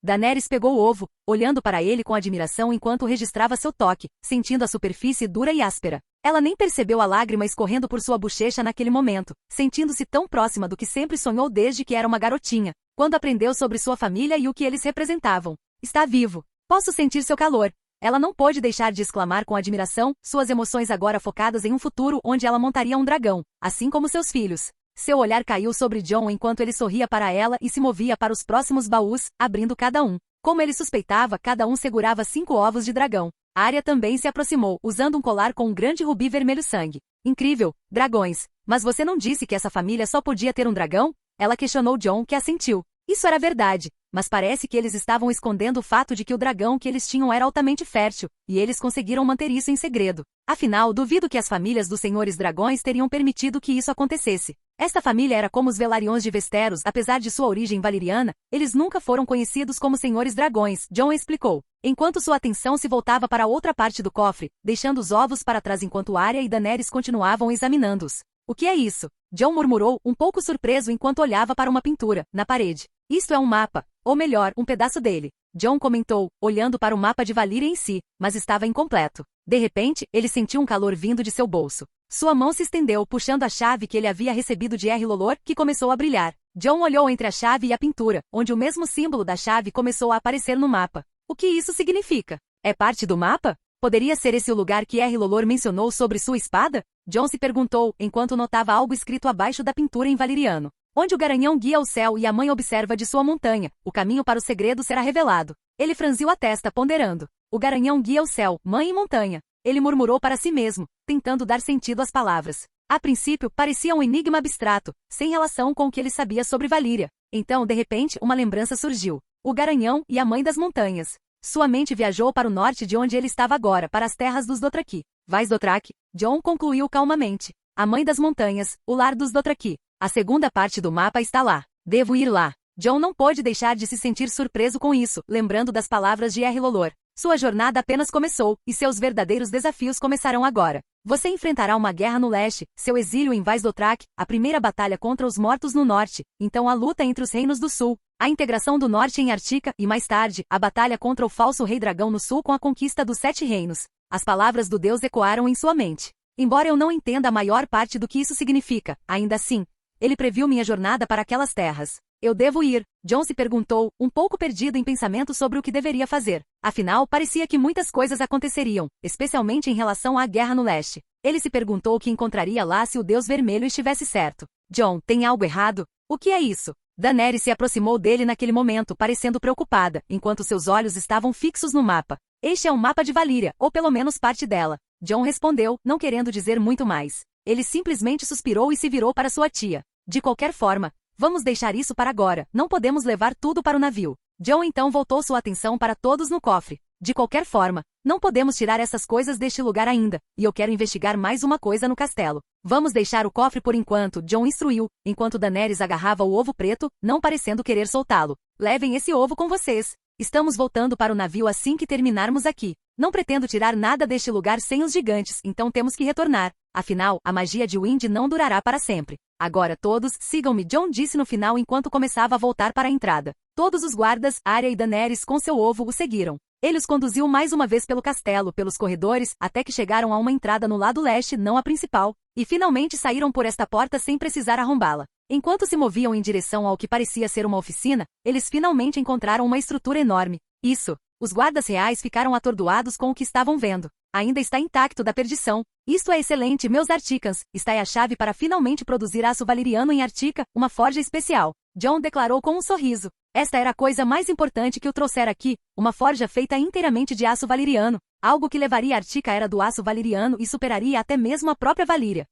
Daenerys pegou o ovo, olhando para ele com admiração enquanto registrava seu toque, sentindo a superfície dura e áspera. Ela nem percebeu a lágrima escorrendo por sua bochecha naquele momento, sentindo-se tão próxima do que sempre sonhou desde que era uma garotinha, quando aprendeu sobre sua família e o que eles representavam. Está vivo. Posso sentir seu calor. Ela não pôde deixar de exclamar com admiração, suas emoções agora focadas em um futuro onde ela montaria um dragão, assim como seus filhos. Seu olhar caiu sobre John enquanto ele sorria para ela e se movia para os próximos baús, abrindo cada um. Como ele suspeitava, cada um segurava 5 ovos de dragão. Arya também se aproximou, usando um colar com um grande rubi vermelho sangue. Incrível, dragões. Mas você não disse que essa família só podia ter um dragão? Ela questionou John, que assentiu. Isso era verdade, mas parece que eles estavam escondendo o fato de que o dragão que eles tinham era altamente fértil, e eles conseguiram manter isso em segredo. Afinal, duvido que as famílias dos senhores dragões teriam permitido que isso acontecesse. Esta família era como os Velaryon de Westeros, apesar de sua origem valeriana, eles nunca foram conhecidos como senhores dragões, Jon explicou, enquanto sua atenção se voltava para outra parte do cofre, deixando os ovos para trás enquanto Arya e Daenerys continuavam examinando-os. O que é isso? Jon murmurou, um pouco surpreso enquanto olhava para uma pintura, na parede. Isto é um mapa, ou melhor, um pedaço dele. Jon comentou, olhando para o mapa de Valíria em si, mas estava incompleto. De repente, ele sentiu um calor vindo de seu bolso. Sua mão se estendeu, puxando a chave que ele havia recebido de R. Lolor, que começou a brilhar. Jon olhou entre a chave e a pintura, onde o mesmo símbolo da chave começou a aparecer no mapa. O que isso significa? É parte do mapa? Poderia ser esse o lugar que R. Lolor mencionou sobre sua espada? Jon se perguntou, enquanto notava algo escrito abaixo da pintura em valeriano. Onde o garanhão guia o céu e a mãe observa de sua montanha, o caminho para o segredo será revelado. Ele franziu a testa, ponderando. O garanhão guia o céu, mãe e montanha. Ele murmurou para si mesmo, tentando dar sentido às palavras. A princípio, parecia um enigma abstrato, sem relação com o que ele sabia sobre Valíria. Então, de repente, uma lembrança surgiu. O garanhão e a mãe das montanhas. Sua mente viajou para o norte de onde ele estava agora, para as terras dos Dothraki. Vais Dothraki? Jon concluiu calmamente. A mãe das montanhas, o lar dos Dothraki. A segunda parte do mapa está lá. Devo ir lá. Jon não pôde deixar de se sentir surpreso com isso, lembrando das palavras de R. Lolor. Sua jornada apenas começou, e seus verdadeiros desafios começarão agora. Você enfrentará uma guerra no leste, seu exílio em Vais Dothrak, a primeira batalha contra os mortos no norte, então a luta entre os reinos do sul, a integração do norte em Artica e, mais tarde, a batalha contra o falso rei dragão no sul com a conquista dos 7 reinos. As palavras do deus ecoaram em sua mente. Embora eu não entenda a maior parte do que isso significa, ainda assim, ele previu minha jornada para aquelas terras. Eu devo ir, Jon se perguntou, um pouco perdido em pensamento sobre o que deveria fazer. Afinal, parecia que muitas coisas aconteceriam, especialmente em relação à guerra no leste. Ele se perguntou o que encontraria lá se o Deus Vermelho estivesse certo. Jon, tem algo errado? O que é isso? Daenerys se aproximou dele naquele momento, parecendo preocupada, enquanto seus olhos estavam fixos no mapa. Este é um mapa de Valíria, ou pelo menos parte dela. Jon respondeu, não querendo dizer muito mais. Ele simplesmente suspirou e se virou para sua tia. De qualquer forma, vamos deixar isso para agora, não podemos levar tudo para o navio. Jon então voltou sua atenção para todos no cofre. De qualquer forma, não podemos tirar essas coisas deste lugar ainda, e eu quero investigar mais uma coisa no castelo. Vamos deixar o cofre por enquanto, Jon instruiu, enquanto Daenerys agarrava o ovo preto, não parecendo querer soltá-lo. Levem esse ovo com vocês. Estamos voltando para o navio assim que terminarmos aqui. Não pretendo tirar nada deste lugar sem os gigantes, então temos que retornar. Afinal, a magia de Wind não durará para sempre. Agora todos, sigam-me, Jon disse no final enquanto começava a voltar para a entrada. Todos os guardas, Arya e Daenerys com seu ovo o seguiram. Ele os conduziu mais uma vez pelo castelo, pelos corredores, até que chegaram a uma entrada no lado leste, não a principal, e finalmente saíram por esta porta sem precisar arrombá-la. Enquanto se moviam em direção ao que parecia ser uma oficina, eles finalmente encontraram uma estrutura enorme. Isso! Os guardas reais ficaram atordoados com o que estavam vendo. Ainda está intacto da perdição. Isto é excelente, meus Articans. Está aí a chave para finalmente produzir aço valeriano em Artica, uma forja especial. Jon declarou com um sorriso. Esta era a coisa mais importante que o trouxera aqui, uma forja feita inteiramente de aço valeriano. Algo que levaria Artica à era do aço valeriano e superaria até mesmo a própria Valíria.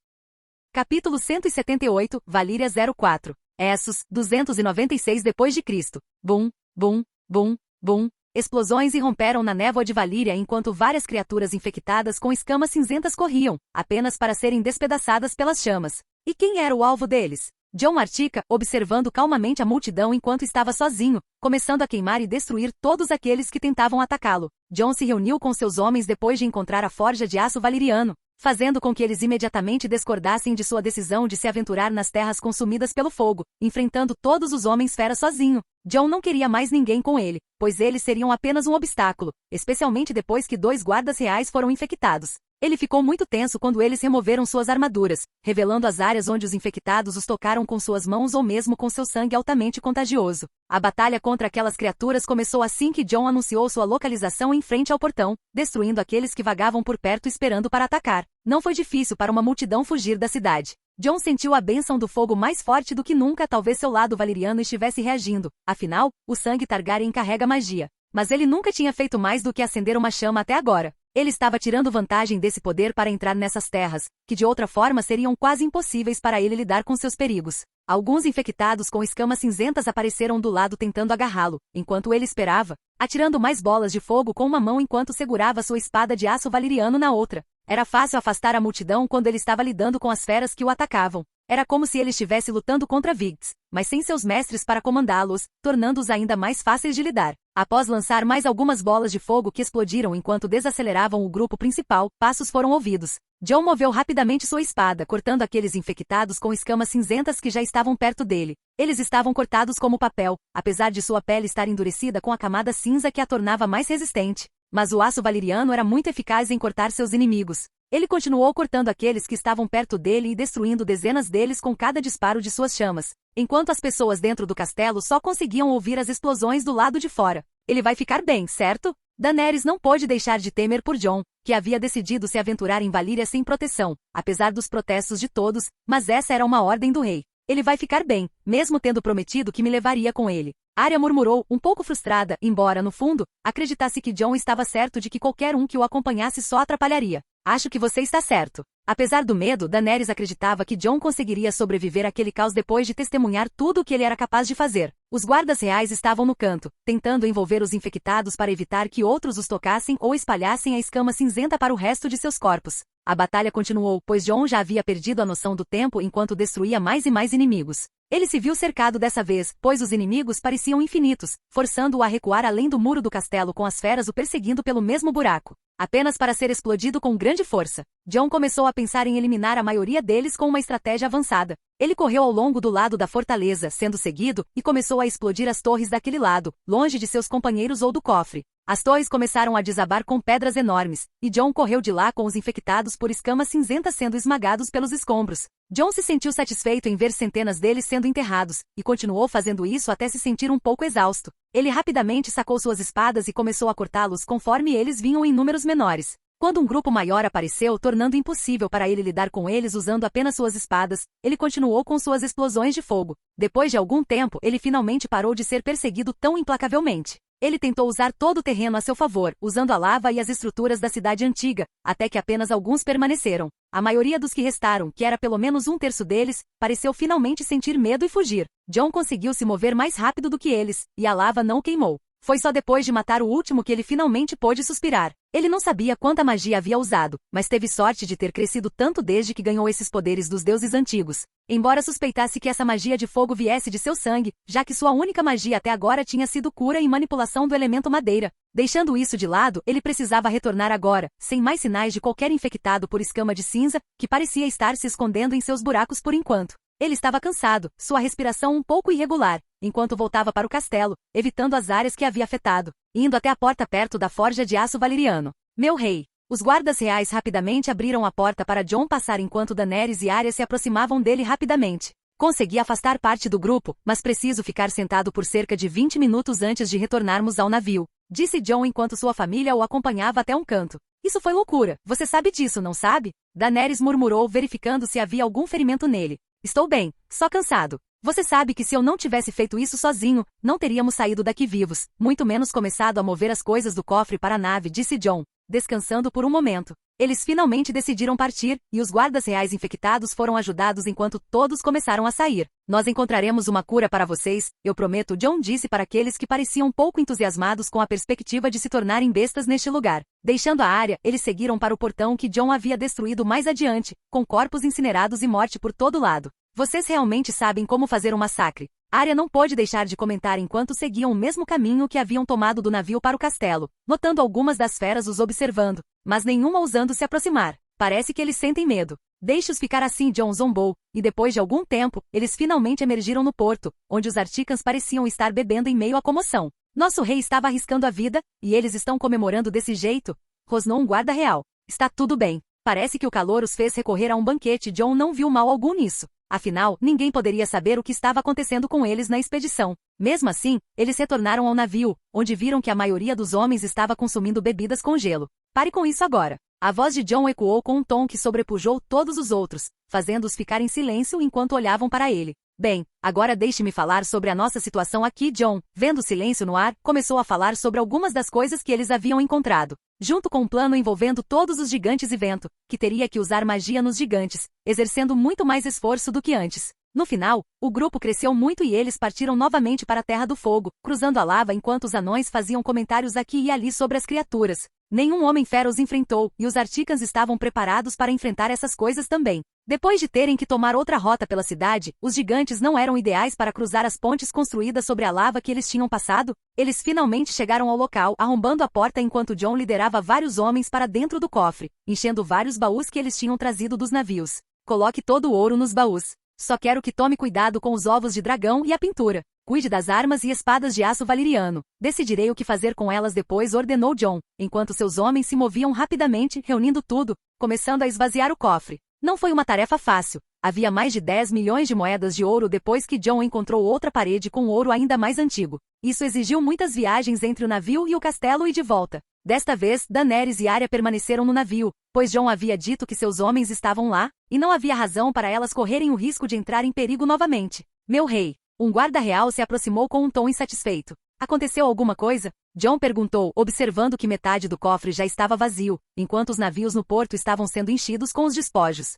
Capítulo 178, Valíria 04. Essos, 296 d.C. Bum, bum, bum, bum. Explosões irromperam na névoa de Valíria enquanto várias criaturas infectadas com escamas cinzentas corriam, apenas para serem despedaçadas pelas chamas. E quem era o alvo deles? Jon Artica, observando calmamente a multidão enquanto estava sozinho, começando a queimar e destruir todos aqueles que tentavam atacá-lo. Jon se reuniu com seus homens depois de encontrar a forja de aço valeriano, fazendo com que eles imediatamente discordassem de sua decisão de se aventurar nas terras consumidas pelo fogo, enfrentando todos os homens feras sozinho. Jon não queria mais ninguém com ele, pois eles seriam apenas um obstáculo, especialmente depois que 2 guardas reais foram infectados. Ele ficou muito tenso quando eles removeram suas armaduras, revelando as áreas onde os infectados os tocaram com suas mãos ou mesmo com seu sangue altamente contagioso. A batalha contra aquelas criaturas começou assim que Jon anunciou sua localização em frente ao portão, destruindo aqueles que vagavam por perto esperando para atacar. Não foi difícil para uma multidão fugir da cidade. Jon sentiu a bênção do fogo mais forte do que nunca, talvez seu lado valeriano estivesse reagindo. Afinal, o sangue Targaryen carrega magia. Mas ele nunca tinha feito mais do que acender uma chama até agora. Ele estava tirando vantagem desse poder para entrar nessas terras, que de outra forma seriam quase impossíveis para ele lidar com seus perigos. Alguns infectados com escamas cinzentas apareceram do lado tentando agarrá-lo, enquanto ele esperava, atirando mais bolas de fogo com uma mão enquanto segurava sua espada de aço valeriano na outra. Era fácil afastar a multidão quando ele estava lidando com as feras que o atacavam. Era como se ele estivesse lutando contra Viggs, mas sem seus mestres para comandá-los, tornando-os ainda mais fáceis de lidar. Após lançar mais algumas bolas de fogo que explodiram enquanto desaceleravam o grupo principal, passos foram ouvidos. John moveu rapidamente sua espada, cortando aqueles infectados com escamas cinzentas que já estavam perto dele. Eles estavam cortados como papel, apesar de sua pele estar endurecida com a camada cinza que a tornava mais resistente. Mas o aço valeriano era muito eficaz em cortar seus inimigos. Ele continuou cortando aqueles que estavam perto dele e destruindo dezenas deles com cada disparo de suas chamas, enquanto as pessoas dentro do castelo só conseguiam ouvir as explosões do lado de fora. Ele vai ficar bem, certo? Daenerys não pôde deixar de temer por Jon, que havia decidido se aventurar em Valíria sem proteção, apesar dos protestos de todos, mas essa era uma ordem do rei. Ele vai ficar bem, mesmo tendo prometido que me levaria com ele. Arya murmurou, um pouco frustrada, embora, no fundo, acreditasse que Jon estava certo de que qualquer um que o acompanhasse só atrapalharia. Acho que você está certo. Apesar do medo, Daenerys acreditava que Jon conseguiria sobreviver àquele caos depois de testemunhar tudo o que ele era capaz de fazer. Os guardas reais estavam no canto, tentando envolver os infectados para evitar que outros os tocassem ou espalhassem a escama cinzenta para o resto de seus corpos. A batalha continuou, pois Jon já havia perdido a noção do tempo enquanto destruía mais e mais inimigos. Ele se viu cercado dessa vez, pois os inimigos pareciam infinitos, forçando-o a recuar além do muro do castelo com as feras o perseguindo pelo mesmo buraco, apenas para ser explodido com grande força. Jon começou a pensar em eliminar a maioria deles com uma estratégia avançada. Ele correu ao longo do lado da fortaleza, sendo seguido, e começou a explodir as torres daquele lado, longe de seus companheiros ou do cofre. As torres começaram a desabar com pedras enormes, e Jon correu de lá com os infectados por escamas cinzentas sendo esmagados pelos escombros. Jon se sentiu satisfeito em ver centenas deles sendo enterrados, e continuou fazendo isso até se sentir um pouco exausto. Ele rapidamente sacou suas espadas e começou a cortá-los conforme eles vinham em números menores. Quando um grupo maior apareceu, tornando impossível para ele lidar com eles usando apenas suas espadas, ele continuou com suas explosões de fogo. Depois de algum tempo, ele finalmente parou de ser perseguido tão implacavelmente. Ele tentou usar todo o terreno a seu favor, usando a lava e as estruturas da cidade antiga, até que apenas alguns permaneceram. A maioria dos que restaram, que era pelo menos um terço deles, pareceu finalmente sentir medo e fugir. Jon conseguiu se mover mais rápido do que eles, e a lava não o queimou. Foi só depois de matar o último que ele finalmente pôde suspirar. Ele não sabia quanta magia havia usado, mas teve sorte de ter crescido tanto desde que ganhou esses poderes dos deuses antigos. Embora suspeitasse que essa magia de fogo viesse de seu sangue, já que sua única magia até agora tinha sido cura e manipulação do elemento madeira. Deixando isso de lado, ele precisava retornar agora, sem mais sinais de qualquer infectado por escama de cinza, que parecia estar se escondendo em seus buracos por enquanto. Ele estava cansado, sua respiração um pouco irregular, enquanto voltava para o castelo, evitando as áreas que havia afetado, indo até a porta perto da forja de aço valeriano. Meu rei! Os guardas reais rapidamente abriram a porta para Jon passar enquanto Daenerys e Arya se aproximavam dele rapidamente. Consegui afastar parte do grupo, mas preciso ficar sentado por cerca de 20 minutos antes de retornarmos ao navio, disse Jon enquanto sua família o acompanhava até um canto. Isso foi loucura, você sabe disso, não sabe? Daenerys murmurou verificando se havia algum ferimento nele. Estou bem, só cansado. Você sabe que se eu não tivesse feito isso sozinho, não teríamos saído daqui vivos, muito menos começado a mover as coisas do cofre para a nave, disse Jon, descansando por um momento. Eles finalmente decidiram partir, e os guardas reais infectados foram ajudados enquanto todos começaram a sair. Nós encontraremos uma cura para vocês, eu prometo, Jon disse para aqueles que pareciam pouco entusiasmados com a perspectiva de se tornarem bestas neste lugar. Deixando a área, eles seguiram para o portão que Jon havia destruído mais adiante, com corpos incinerados e morte por todo lado. Vocês realmente sabem como fazer um massacre. Arya não pôde deixar de comentar enquanto seguiam o mesmo caminho que haviam tomado do navio para o castelo, notando algumas das feras os observando, mas nenhuma ousando se aproximar. Parece que eles sentem medo. Deixe-os ficar assim, Jon zombou, e depois de algum tempo, eles finalmente emergiram no porto, onde os Articans pareciam estar bebendo em meio à comoção. Nosso rei estava arriscando a vida, e eles estão comemorando desse jeito? Rosnou um guarda real. Está tudo bem. Parece que o calor os fez recorrer a um banquete. Jon não viu mal algum nisso. Afinal, ninguém poderia saber o que estava acontecendo com eles na expedição. Mesmo assim, eles retornaram ao navio, onde viram que a maioria dos homens estava consumindo bebidas com gelo. Pare com isso agora. A voz de John ecoou com um tom que sobrepujou todos os outros, fazendo-os ficar em silêncio enquanto olhavam para ele. Bem, agora deixe-me falar sobre a nossa situação aqui. John, vendo o silêncio no ar, começou a falar sobre algumas das coisas que eles haviam encontrado, junto com um plano envolvendo todos os gigantes e vento, que teria que usar magia nos gigantes, exercendo muito mais esforço do que antes. No final, o grupo cresceu muito e eles partiram novamente para a Terra do Fogo, cruzando a lava enquanto os anões faziam comentários aqui e ali sobre as criaturas. Nenhum homem-fera os enfrentou, e os Articans estavam preparados para enfrentar essas coisas também. Depois de terem que tomar outra rota pela cidade, os gigantes não eram ideais para cruzar as pontes construídas sobre a lava que eles tinham passado. Eles finalmente chegaram ao local, arrombando a porta enquanto John liderava vários homens para dentro do cofre, enchendo vários baús que eles tinham trazido dos navios. Coloque todo o ouro nos baús. Só quero que tome cuidado com os ovos de dragão e a pintura. Cuide das armas e espadas de aço valeriano. Decidirei o que fazer com elas depois, ordenou John, enquanto seus homens se moviam rapidamente, reunindo tudo, começando a esvaziar o cofre. Não foi uma tarefa fácil. Havia mais de 10 milhões de moedas de ouro depois que John encontrou outra parede com ouro ainda mais antigo. Isso exigiu muitas viagens entre o navio e o castelo e de volta. Desta vez, Daenerys e Arya permaneceram no navio, pois John havia dito que seus homens estavam lá, e não havia razão para elas correrem o risco de entrar em perigo novamente. Meu rei. Um guarda real se aproximou com um tom insatisfeito. Aconteceu alguma coisa? John perguntou, observando que metade do cofre já estava vazio, enquanto os navios no porto estavam sendo enchidos com os despojos.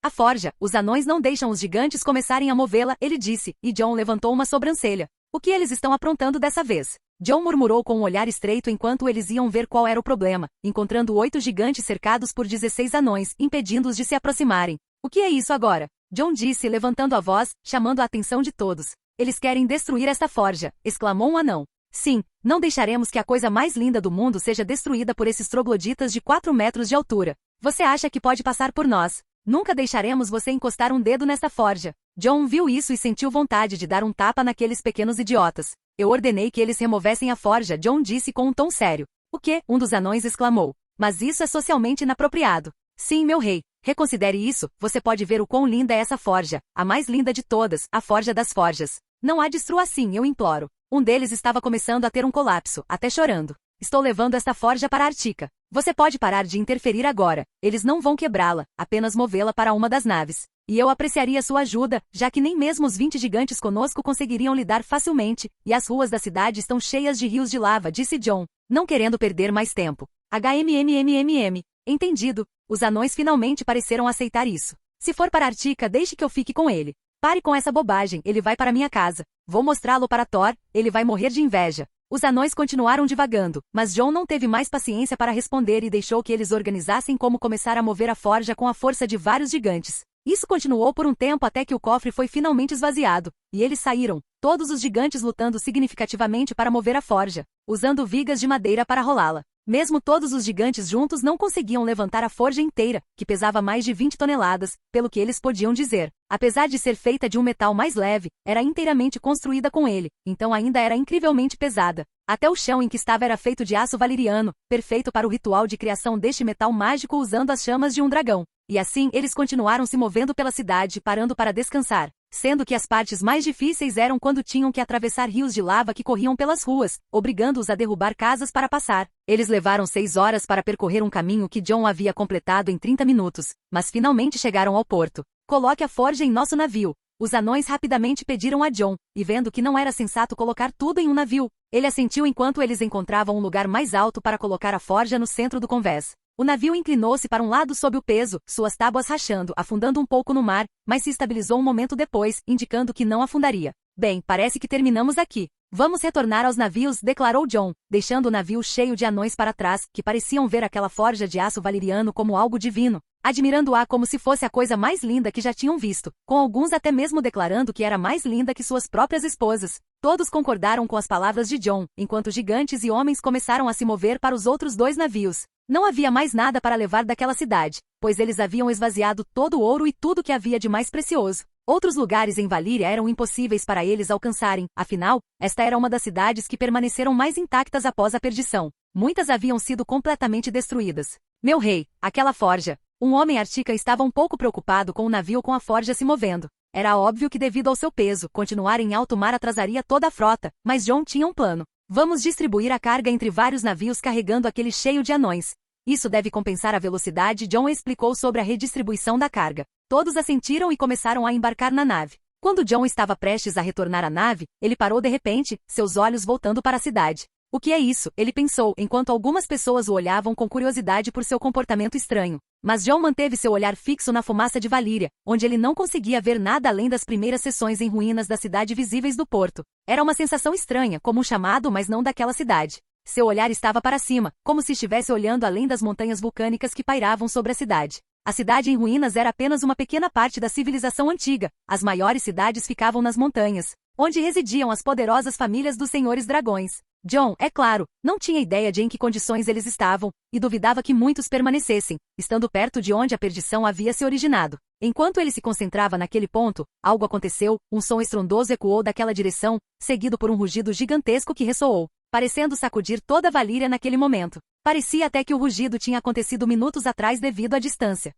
A forja, os anões não deixam os gigantes começarem a movê-la, ele disse, e John levantou uma sobrancelha. O que eles estão aprontando dessa vez? John murmurou com um olhar estreito enquanto eles iam ver qual era o problema, encontrando 8 gigantes cercados por 16 anões, impedindo-os de se aproximarem. O que é isso agora? John disse, levantando a voz, chamando a atenção de todos. Eles querem destruir esta forja, exclamou um anão. Sim, não deixaremos que a coisa mais linda do mundo seja destruída por esses trogloditas de 4 metros de altura. Você acha que pode passar por nós? Nunca deixaremos você encostar um dedo nessa forja. John viu isso e sentiu vontade de dar um tapa naqueles pequenos idiotas. Eu ordenei que eles removessem a forja, John disse com um tom sério. O quê? Um dos anões exclamou. Mas isso é socialmente inapropriado. Sim, meu rei. Reconsidere isso, você pode ver o quão linda é essa forja, a mais linda de todas, a forja das forjas. Não a destrua assim, eu imploro. Um deles estava começando a ter um colapso, até chorando. Estou levando esta forja para a Artica. Você pode parar de interferir agora. Eles não vão quebrá-la, apenas movê-la para uma das naves. E eu apreciaria sua ajuda, já que nem mesmo os 20 gigantes conosco conseguiriam lidar facilmente, e as ruas da cidade estão cheias de rios de lava, disse John, não querendo perder mais tempo. HMMMMM. Entendido. Os anões finalmente pareceram aceitar isso. Se for para Artica, deixe que eu fique com ele. Pare com essa bobagem, ele vai para minha casa. Vou mostrá-lo para Thor, ele vai morrer de inveja. Os anões continuaram divagando, mas John não teve mais paciência para responder e deixou que eles organizassem como começar a mover a forja com a força de vários gigantes. Isso continuou por um tempo até que o cofre foi finalmente esvaziado, e eles saíram, todos os gigantes lutando significativamente para mover a forja, usando vigas de madeira para rolá-la. Mesmo todos os gigantes juntos não conseguiam levantar a forja inteira, que pesava mais de 20 toneladas, pelo que eles podiam dizer. Apesar de ser feita de um metal mais leve, era inteiramente construída com ele, então ainda era incrivelmente pesada. Até o chão em que estava era feito de aço valeriano, perfeito para o ritual de criação deste metal mágico usando as chamas de um dragão. E assim, eles continuaram se movendo pela cidade, parando para descansar, sendo que as partes mais difíceis eram quando tinham que atravessar rios de lava que corriam pelas ruas, obrigando-os a derrubar casas para passar. Eles levaram 6 horas para percorrer um caminho que John havia completado em 30 minutos, mas finalmente chegaram ao porto. Coloque a forja em nosso navio. Os anões rapidamente pediram a John, e vendo que não era sensato colocar tudo em um navio, ele assentiu enquanto eles encontravam um lugar mais alto para colocar a forja no centro do convés. O navio inclinou-se para um lado sob o peso, suas tábuas rachando, afundando um pouco no mar, mas se estabilizou um momento depois, indicando que não afundaria. Bem, parece que terminamos aqui. Vamos retornar aos navios, declarou John, deixando o navio cheio de anões para trás, que pareciam ver aquela forja de aço valeriano como algo divino, admirando-a como se fosse a coisa mais linda que já tinham visto, com alguns até mesmo declarando que era mais linda que suas próprias esposas. Todos concordaram com as palavras de John, enquanto gigantes e homens começaram a se mover para os outros 2 navios. Não havia mais nada para levar daquela cidade, pois eles haviam esvaziado todo o ouro e tudo que havia de mais precioso. Outros lugares em Valíria eram impossíveis para eles alcançarem, afinal, esta era uma das cidades que permaneceram mais intactas após a perdição. Muitas haviam sido completamente destruídas. Meu rei, aquela forja. Um homem Artica estava um pouco preocupado com o navio com a forja se movendo. Era óbvio que devido ao seu peso, continuar em alto mar atrasaria toda a frota, mas John tinha um plano. Vamos distribuir a carga entre vários navios carregando aquele cheio de anões. Isso deve compensar a velocidade. John explicou sobre a redistribuição da carga. Todos assentiram e começaram a embarcar na nave. Quando John estava prestes a retornar à nave, ele parou de repente, seus olhos voltando para a cidade. O que é isso? Ele pensou, enquanto algumas pessoas o olhavam com curiosidade por seu comportamento estranho. Mas John manteve seu olhar fixo na fumaça de Valíria, onde ele não conseguia ver nada além das primeiras seções em ruínas da cidade visíveis do porto. Era uma sensação estranha, como um chamado, mas não daquela cidade. Seu olhar estava para cima, como se estivesse olhando além das montanhas vulcânicas que pairavam sobre a cidade. A cidade em ruínas era apenas uma pequena parte da civilização antiga. As maiores cidades ficavam nas montanhas, onde residiam as poderosas famílias dos senhores dragões. John, é claro, não tinha ideia de em que condições eles estavam, e duvidava que muitos permanecessem, estando perto de onde a perdição havia se originado. Enquanto ele se concentrava naquele ponto, algo aconteceu, um som estrondoso ecoou daquela direção, seguido por um rugido gigantesco que ressoou, parecendo sacudir toda a Valíria naquele momento. Parecia até que o rugido tinha acontecido minutos atrás devido à distância.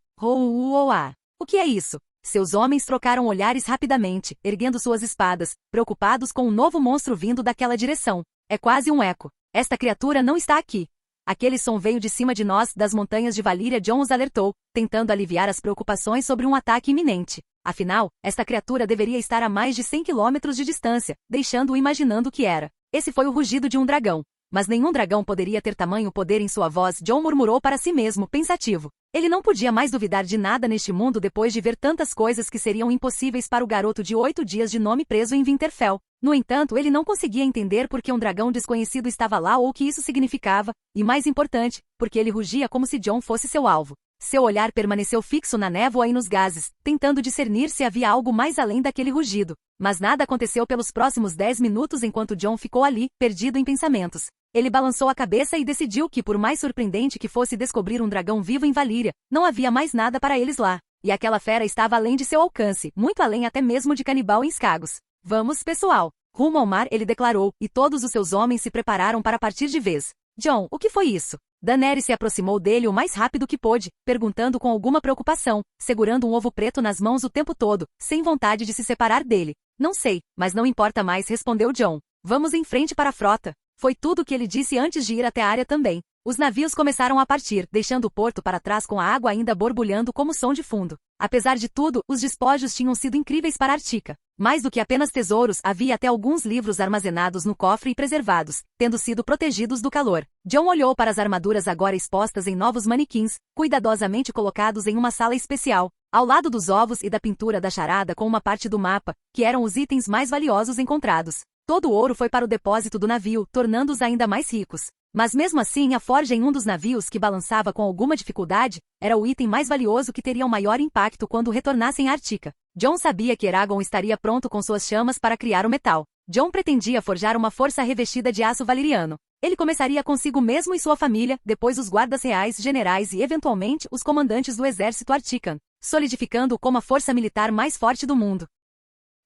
O que é isso? Seus homens trocaram olhares rapidamente, erguendo suas espadas, preocupados com um novo monstro vindo daquela direção. É quase um eco. Esta criatura não está aqui. Aquele som veio de cima de nós, das montanhas de Valíria. John os alertou, tentando aliviar as preocupações sobre um ataque iminente. Afinal, esta criatura deveria estar a mais de 100 quilômetros de distância, deixando-o imaginando o que era. Esse foi o rugido de um dragão. Mas nenhum dragão poderia ter tamanho poder em sua voz. John murmurou para si mesmo, pensativo. Ele não podia mais duvidar de nada neste mundo depois de ver tantas coisas que seriam impossíveis para o garoto de 8 dias de nome preso em Winterfell. No entanto, ele não conseguia entender por que um dragão desconhecido estava lá ou o que isso significava, e mais importante, porque ele rugia como se John fosse seu alvo. Seu olhar permaneceu fixo na névoa e nos gases, tentando discernir se havia algo mais além daquele rugido. Mas nada aconteceu pelos próximos 10 minutos enquanto John ficou ali, perdido em pensamentos. Ele balançou a cabeça e decidiu que, por mais surpreendente que fosse descobrir um dragão vivo em Valíria, não havia mais nada para eles lá. E aquela fera estava além de seu alcance, muito além até mesmo de Canibal em Skagos. Vamos, pessoal. Rumo ao mar, ele declarou, e todos os seus homens se prepararam para partir de vez. John, o que foi isso? Daenerys se aproximou dele o mais rápido que pôde, perguntando com alguma preocupação, segurando um ovo preto nas mãos o tempo todo, sem vontade de se separar dele. Não sei, mas não importa mais, respondeu John. Vamos em frente para a frota. Foi tudo o que ele disse antes de ir até a área também. Os navios começaram a partir, deixando o porto para trás com a água ainda borbulhando como som de fundo. Apesar de tudo, os despojos tinham sido incríveis para Artica. Mais do que apenas tesouros, havia até alguns livros armazenados no cofre e preservados, tendo sido protegidos do calor. John olhou para as armaduras agora expostas em novos manequins, cuidadosamente colocados em uma sala especial, ao lado dos ovos e da pintura da charada com uma parte do mapa, que eram os itens mais valiosos encontrados. Todo o ouro foi para o depósito do navio, tornando-os ainda mais ricos. Mas mesmo assim, a forja em um dos navios que balançava com alguma dificuldade, era o item mais valioso que teria o maior impacto quando retornassem a Artica. John sabia que Eragon estaria pronto com suas chamas para criar o metal. John pretendia forjar uma força revestida de aço valiriano. Ele começaria consigo mesmo e sua família, depois os guardas reais, generais e eventualmente os comandantes do exército Artican, solidificando-o como a força militar mais forte do mundo.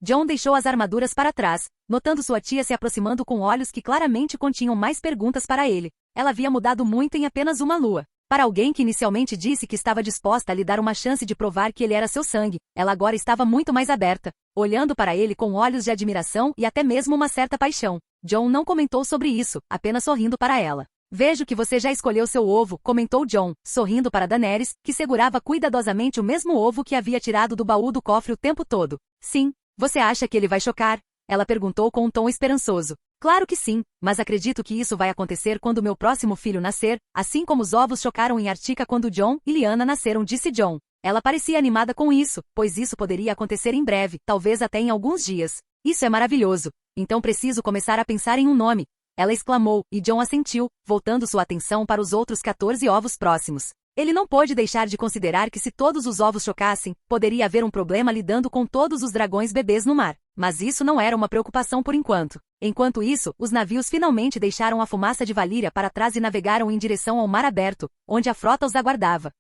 John deixou as armaduras para trás, notando sua tia se aproximando com olhos que claramente continham mais perguntas para ele. Ela havia mudado muito em apenas uma lua. Para alguém que inicialmente disse que estava disposta a lhe dar uma chance de provar que ele era seu sangue, ela agora estava muito mais aberta, olhando para ele com olhos de admiração e até mesmo uma certa paixão. John não comentou sobre isso, apenas sorrindo para ela. Vejo que você já escolheu seu ovo, comentou John, sorrindo para Daenerys, que segurava cuidadosamente o mesmo ovo que havia tirado do baú do cofre o tempo todo. Sim. Você acha que ele vai chocar? Ela perguntou com um tom esperançoso. Claro que sim, mas acredito que isso vai acontecer quando meu próximo filho nascer, assim como os ovos chocaram em Artica quando John e Lyanna nasceram, disse John. Ela parecia animada com isso, pois isso poderia acontecer em breve, talvez até em alguns dias. Isso é maravilhoso. Então preciso começar a pensar em um nome. Ela exclamou, e John assentiu, voltando sua atenção para os outros 14 ovos próximos. Ele não pôde deixar de considerar que se todos os ovos chocassem, poderia haver um problema lidando com todos os dragões bebês no mar. Mas isso não era uma preocupação por enquanto. Enquanto isso, os navios finalmente deixaram a fumaça de Valíria para trás e navegaram em direção ao mar aberto, onde a frota os aguardava.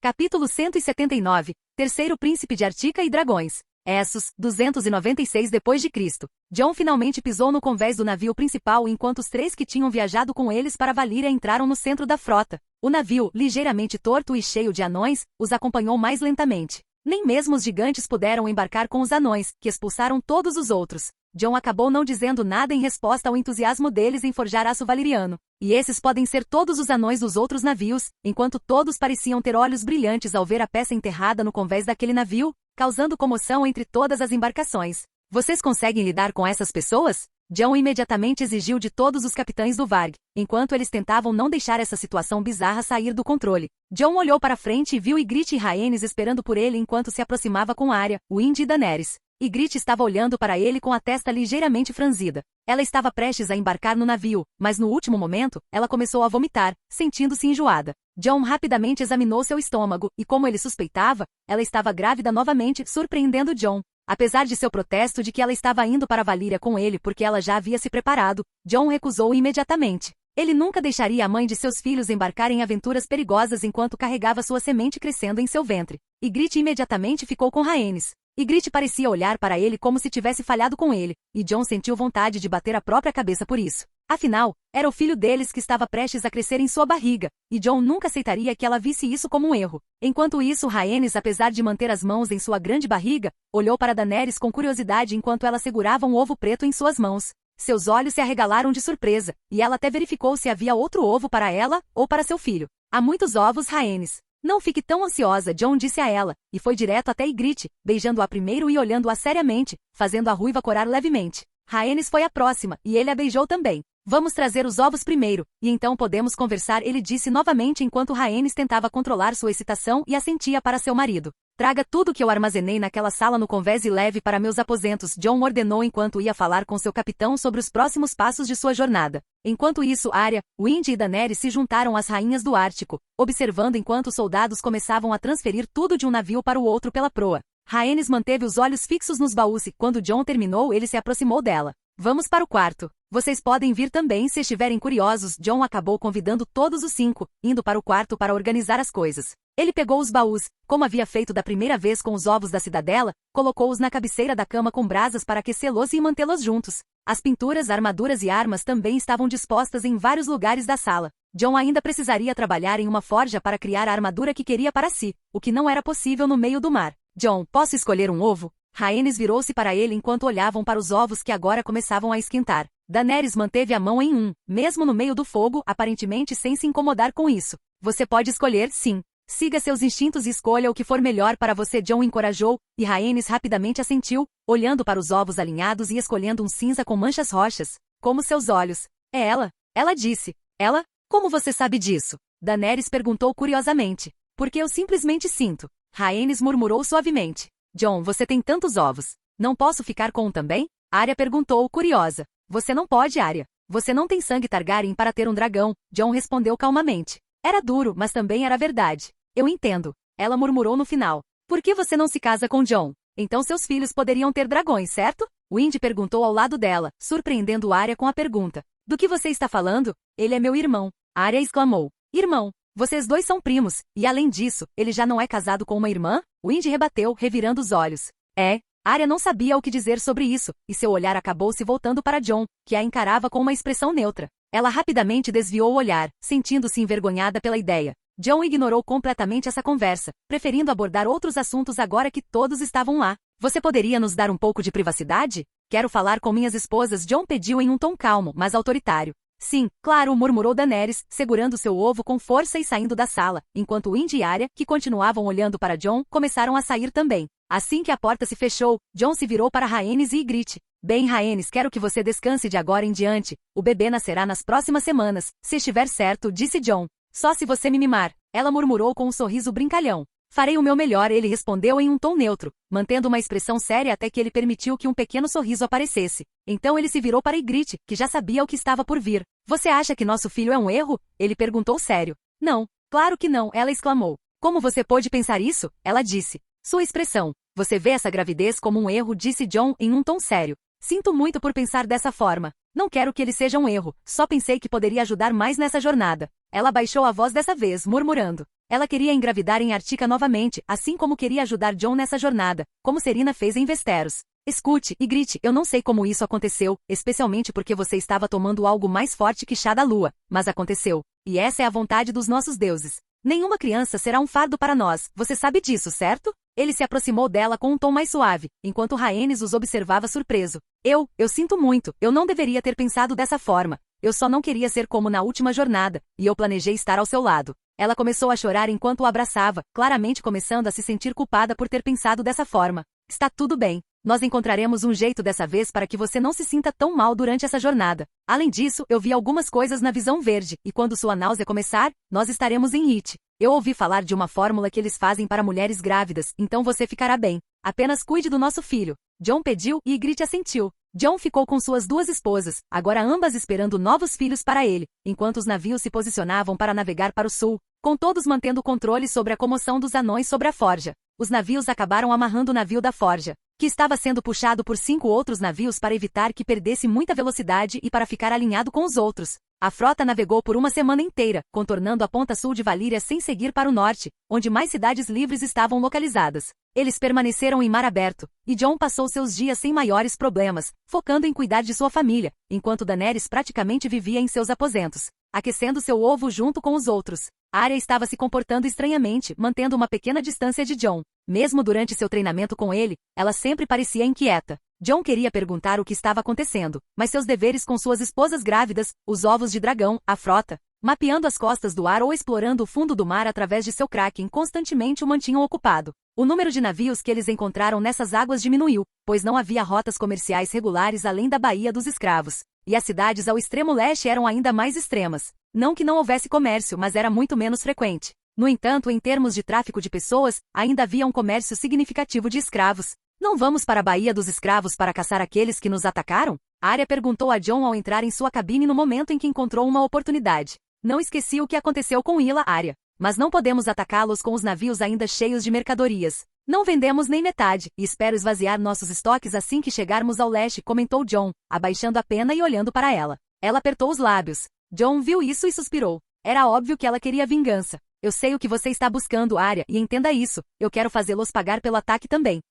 Capítulo 179. Terceiro Príncipe de Artica e Dragões. Essos, 296 d.C. John finalmente pisou no convés do navio principal enquanto os 3 que tinham viajado com eles para Valíria entraram no centro da frota. O navio, ligeiramente torto e cheio de anões, os acompanhou mais lentamente. Nem mesmo os gigantes puderam embarcar com os anões, que expulsaram todos os outros. Jon acabou não dizendo nada em resposta ao entusiasmo deles em forjar aço valeriano. E esses podem ser todos os anões dos outros navios, enquanto todos pareciam ter olhos brilhantes ao ver a peça enterrada no convés daquele navio, causando comoção entre todas as embarcações. Vocês conseguem lidar com essas pessoas? Jon imediatamente exigiu de todos os capitães do Varg, enquanto eles tentavam não deixar essa situação bizarra sair do controle. Jon olhou para frente e viu Ygritte e Rhaenys esperando por ele enquanto se aproximava com Arya, Wynd e Daenerys. Ygritte estava olhando para ele com a testa ligeiramente franzida. Ela estava prestes a embarcar no navio, mas no último momento, ela começou a vomitar, sentindo-se enjoada. Jon rapidamente examinou seu estômago, e como ele suspeitava, ela estava grávida novamente, surpreendendo Jon. Apesar de seu protesto de que ela estava indo para Valíria com ele porque ela já havia se preparado, Jon recusou imediatamente. Ele nunca deixaria a mãe de seus filhos embarcar em aventuras perigosas enquanto carregava sua semente crescendo em seu ventre. Ygritte imediatamente ficou com Rhaenys. Ygritte parecia olhar para ele como se tivesse falhado com ele, e Jon sentiu vontade de bater a própria cabeça por isso. Afinal, era o filho deles que estava prestes a crescer em sua barriga, e Jon nunca aceitaria que ela visse isso como um erro. Enquanto isso, Rhaenys, apesar de manter as mãos em sua grande barriga, olhou para Daenerys com curiosidade enquanto ela segurava um ovo preto em suas mãos. Seus olhos se arregalaram de surpresa, e ela até verificou se havia outro ovo para ela ou para seu filho. Há muitos ovos, Rhaenys. Não fique tão ansiosa, Jon disse a ela, e foi direto até Ygritte, beijando-a primeiro e olhando-a seriamente, fazendo a ruiva corar levemente. Rhaenys foi a próxima, e ele a beijou também. Vamos trazer os ovos primeiro, e então podemos conversar, ele disse novamente enquanto Rhaenys tentava controlar sua excitação e assentia para seu marido. Traga tudo que eu armazenei naquela sala no convés e leve para meus aposentos, Jon ordenou enquanto ia falar com seu capitão sobre os próximos passos de sua jornada. Enquanto isso, Arya, Wynd e Daenerys se juntaram às rainhas do Ártico, observando enquanto os soldados começavam a transferir tudo de um navio para o outro pela proa. Rhaenys manteve os olhos fixos nos baús e, quando Jon terminou, ele se aproximou dela. Vamos para o quarto. Vocês podem vir também se estiverem curiosos. Jon acabou convidando todos os 5, indo para o quarto para organizar as coisas. Ele pegou os baús, como havia feito da primeira vez com os ovos da cidadela, colocou-os na cabeceira da cama com brasas para aquecê-los e mantê-los juntos. As pinturas, armaduras e armas também estavam dispostas em vários lugares da sala. Jon ainda precisaria trabalhar em uma forja para criar a armadura que queria para si, o que não era possível no meio do mar. Jon, posso escolher um ovo? Rhaenys virou-se para ele enquanto olhavam para os ovos que agora começavam a esquentar. Daenerys manteve a mão em um, mesmo no meio do fogo, aparentemente sem se incomodar com isso. Você pode escolher, sim. Siga seus instintos e escolha o que for melhor para você, Jon encorajou, e Rhaenys rapidamente assentiu, olhando para os ovos alinhados e escolhendo um cinza com manchas roxas, como seus olhos. É ela? Ela disse. Ela? Como você sabe disso? Daenerys perguntou curiosamente. Porque eu simplesmente sinto. Rhaenys murmurou suavemente. Jon, você tem tantos ovos. Não posso ficar com um também? Arya perguntou, curiosa. Você não pode, Arya. Você não tem sangue Targaryen para ter um dragão, Jon respondeu calmamente. Era duro, mas também era verdade. Eu entendo. Ela murmurou no final. Por que você não se casa com Jon? Então seus filhos poderiam ter dragões, certo? Wynd perguntou ao lado dela, surpreendendo Arya com a pergunta. Do que você está falando? Ele é meu irmão. Arya exclamou. Irmão? Vocês dois são primos, e além disso, ele já não é casado com uma irmã? Wynd rebateu, revirando os olhos. É. Arya não sabia o que dizer sobre isso, e seu olhar acabou se voltando para Jon, que a encarava com uma expressão neutra. Ela rapidamente desviou o olhar, sentindo-se envergonhada pela ideia. Jon ignorou completamente essa conversa, preferindo abordar outros assuntos agora que todos estavam lá. Você poderia nos dar um pouco de privacidade? Quero falar com minhas esposas, Jon pediu em um tom calmo, mas autoritário. Sim, claro, murmurou Daenerys, segurando seu ovo com força e saindo da sala, enquanto Wynd e Arya, que continuavam olhando para Jon, começaram a sair também. Assim que a porta se fechou, Jon se virou para Rhaenys e Ygritte. Bem, Rhaenys, quero que você descanse de agora em diante. O bebê nascerá nas próximas semanas, se estiver certo, disse Jon. Só se você me mimar. Ela murmurou com um sorriso brincalhão. Farei o meu melhor, ele respondeu em um tom neutro, mantendo uma expressão séria até que ele permitiu que um pequeno sorriso aparecesse. Então ele se virou para Ygritte, que já sabia o que estava por vir. Você acha que nosso filho é um erro? Ele perguntou sério. Não, claro que não, ela exclamou. Como você pôde pensar isso? Ela disse. Sua expressão. Você vê essa gravidez como um erro, disse Jon em um tom sério. Sinto muito por pensar dessa forma. Não quero que ele seja um erro, só pensei que poderia ajudar mais nessa jornada. Ela baixou a voz dessa vez, murmurando. Ela queria engravidar em Artica novamente, assim como queria ajudar Jon nessa jornada, como Serena fez em Westeros. Escute, Ygritte, eu não sei como isso aconteceu, especialmente porque você estava tomando algo mais forte que chá da lua, mas aconteceu. E essa é a vontade dos nossos deuses. Nenhuma criança será um fardo para nós, você sabe disso, certo? Ele se aproximou dela com um tom mais suave, enquanto Rhaenys os observava surpreso. Eu sinto muito, eu não deveria ter pensado dessa forma. Eu só não queria ser como na última jornada, e eu planejei estar ao seu lado. Ela começou a chorar enquanto o abraçava, claramente começando a se sentir culpada por ter pensado dessa forma. Está tudo bem. Nós encontraremos um jeito dessa vez para que você não se sinta tão mal durante essa jornada. Além disso, eu vi algumas coisas na visão verde, e quando sua náusea começar, nós estaremos em It. Eu ouvi falar de uma fórmula que eles fazem para mulheres grávidas, então você ficará bem. Apenas cuide do nosso filho. Jon pediu e Ygritte assentiu. Jon ficou com suas duas esposas, agora ambas esperando novos filhos para ele, enquanto os navios se posicionavam para navegar para o sul, com todos mantendo controle sobre a comoção dos anões sobre a forja. Os navios acabaram amarrando o navio da forja, que estava sendo puxado por 5 outros navios para evitar que perdesse muita velocidade e para ficar alinhado com os outros. A frota navegou por uma semana inteira, contornando a ponta sul de Valíria sem seguir para o norte, onde mais cidades livres estavam localizadas. Eles permaneceram em mar aberto, e Jon passou seus dias sem maiores problemas, focando em cuidar de sua família, enquanto Daenerys praticamente vivia em seus aposentos, aquecendo seu ovo junto com os outros. Arya estava se comportando estranhamente, mantendo uma pequena distância de Jon. Mesmo durante seu treinamento com ele, ela sempre parecia inquieta. Jon queria perguntar o que estava acontecendo, mas seus deveres com suas esposas grávidas, os ovos de dragão, a frota, mapeando as costas do ar ou explorando o fundo do mar através de seu Kraken constantemente o mantinham ocupado. O número de navios que eles encontraram nessas águas diminuiu, pois não havia rotas comerciais regulares além da Baía dos Escravos, e as cidades ao extremo leste eram ainda mais extremas. Não que não houvesse comércio, mas era muito menos frequente. No entanto, em termos de tráfico de pessoas, ainda havia um comércio significativo de escravos. Não vamos para a Baía dos Escravos para caçar aqueles que nos atacaram? Arya perguntou a Jon ao entrar em sua cabine no momento em que encontrou uma oportunidade. Não esqueci o que aconteceu com Ila, Arya. Mas não podemos atacá-los com os navios ainda cheios de mercadorias. Não vendemos nem metade, e espero esvaziar nossos estoques assim que chegarmos ao leste, comentou Jon, abaixando a pena e olhando para ela. Ela apertou os lábios. Jon viu isso e suspirou. Era óbvio que ela queria vingança. Eu sei o que você está buscando, Arya, e entenda isso. Eu quero fazê-los pagar pelo ataque também.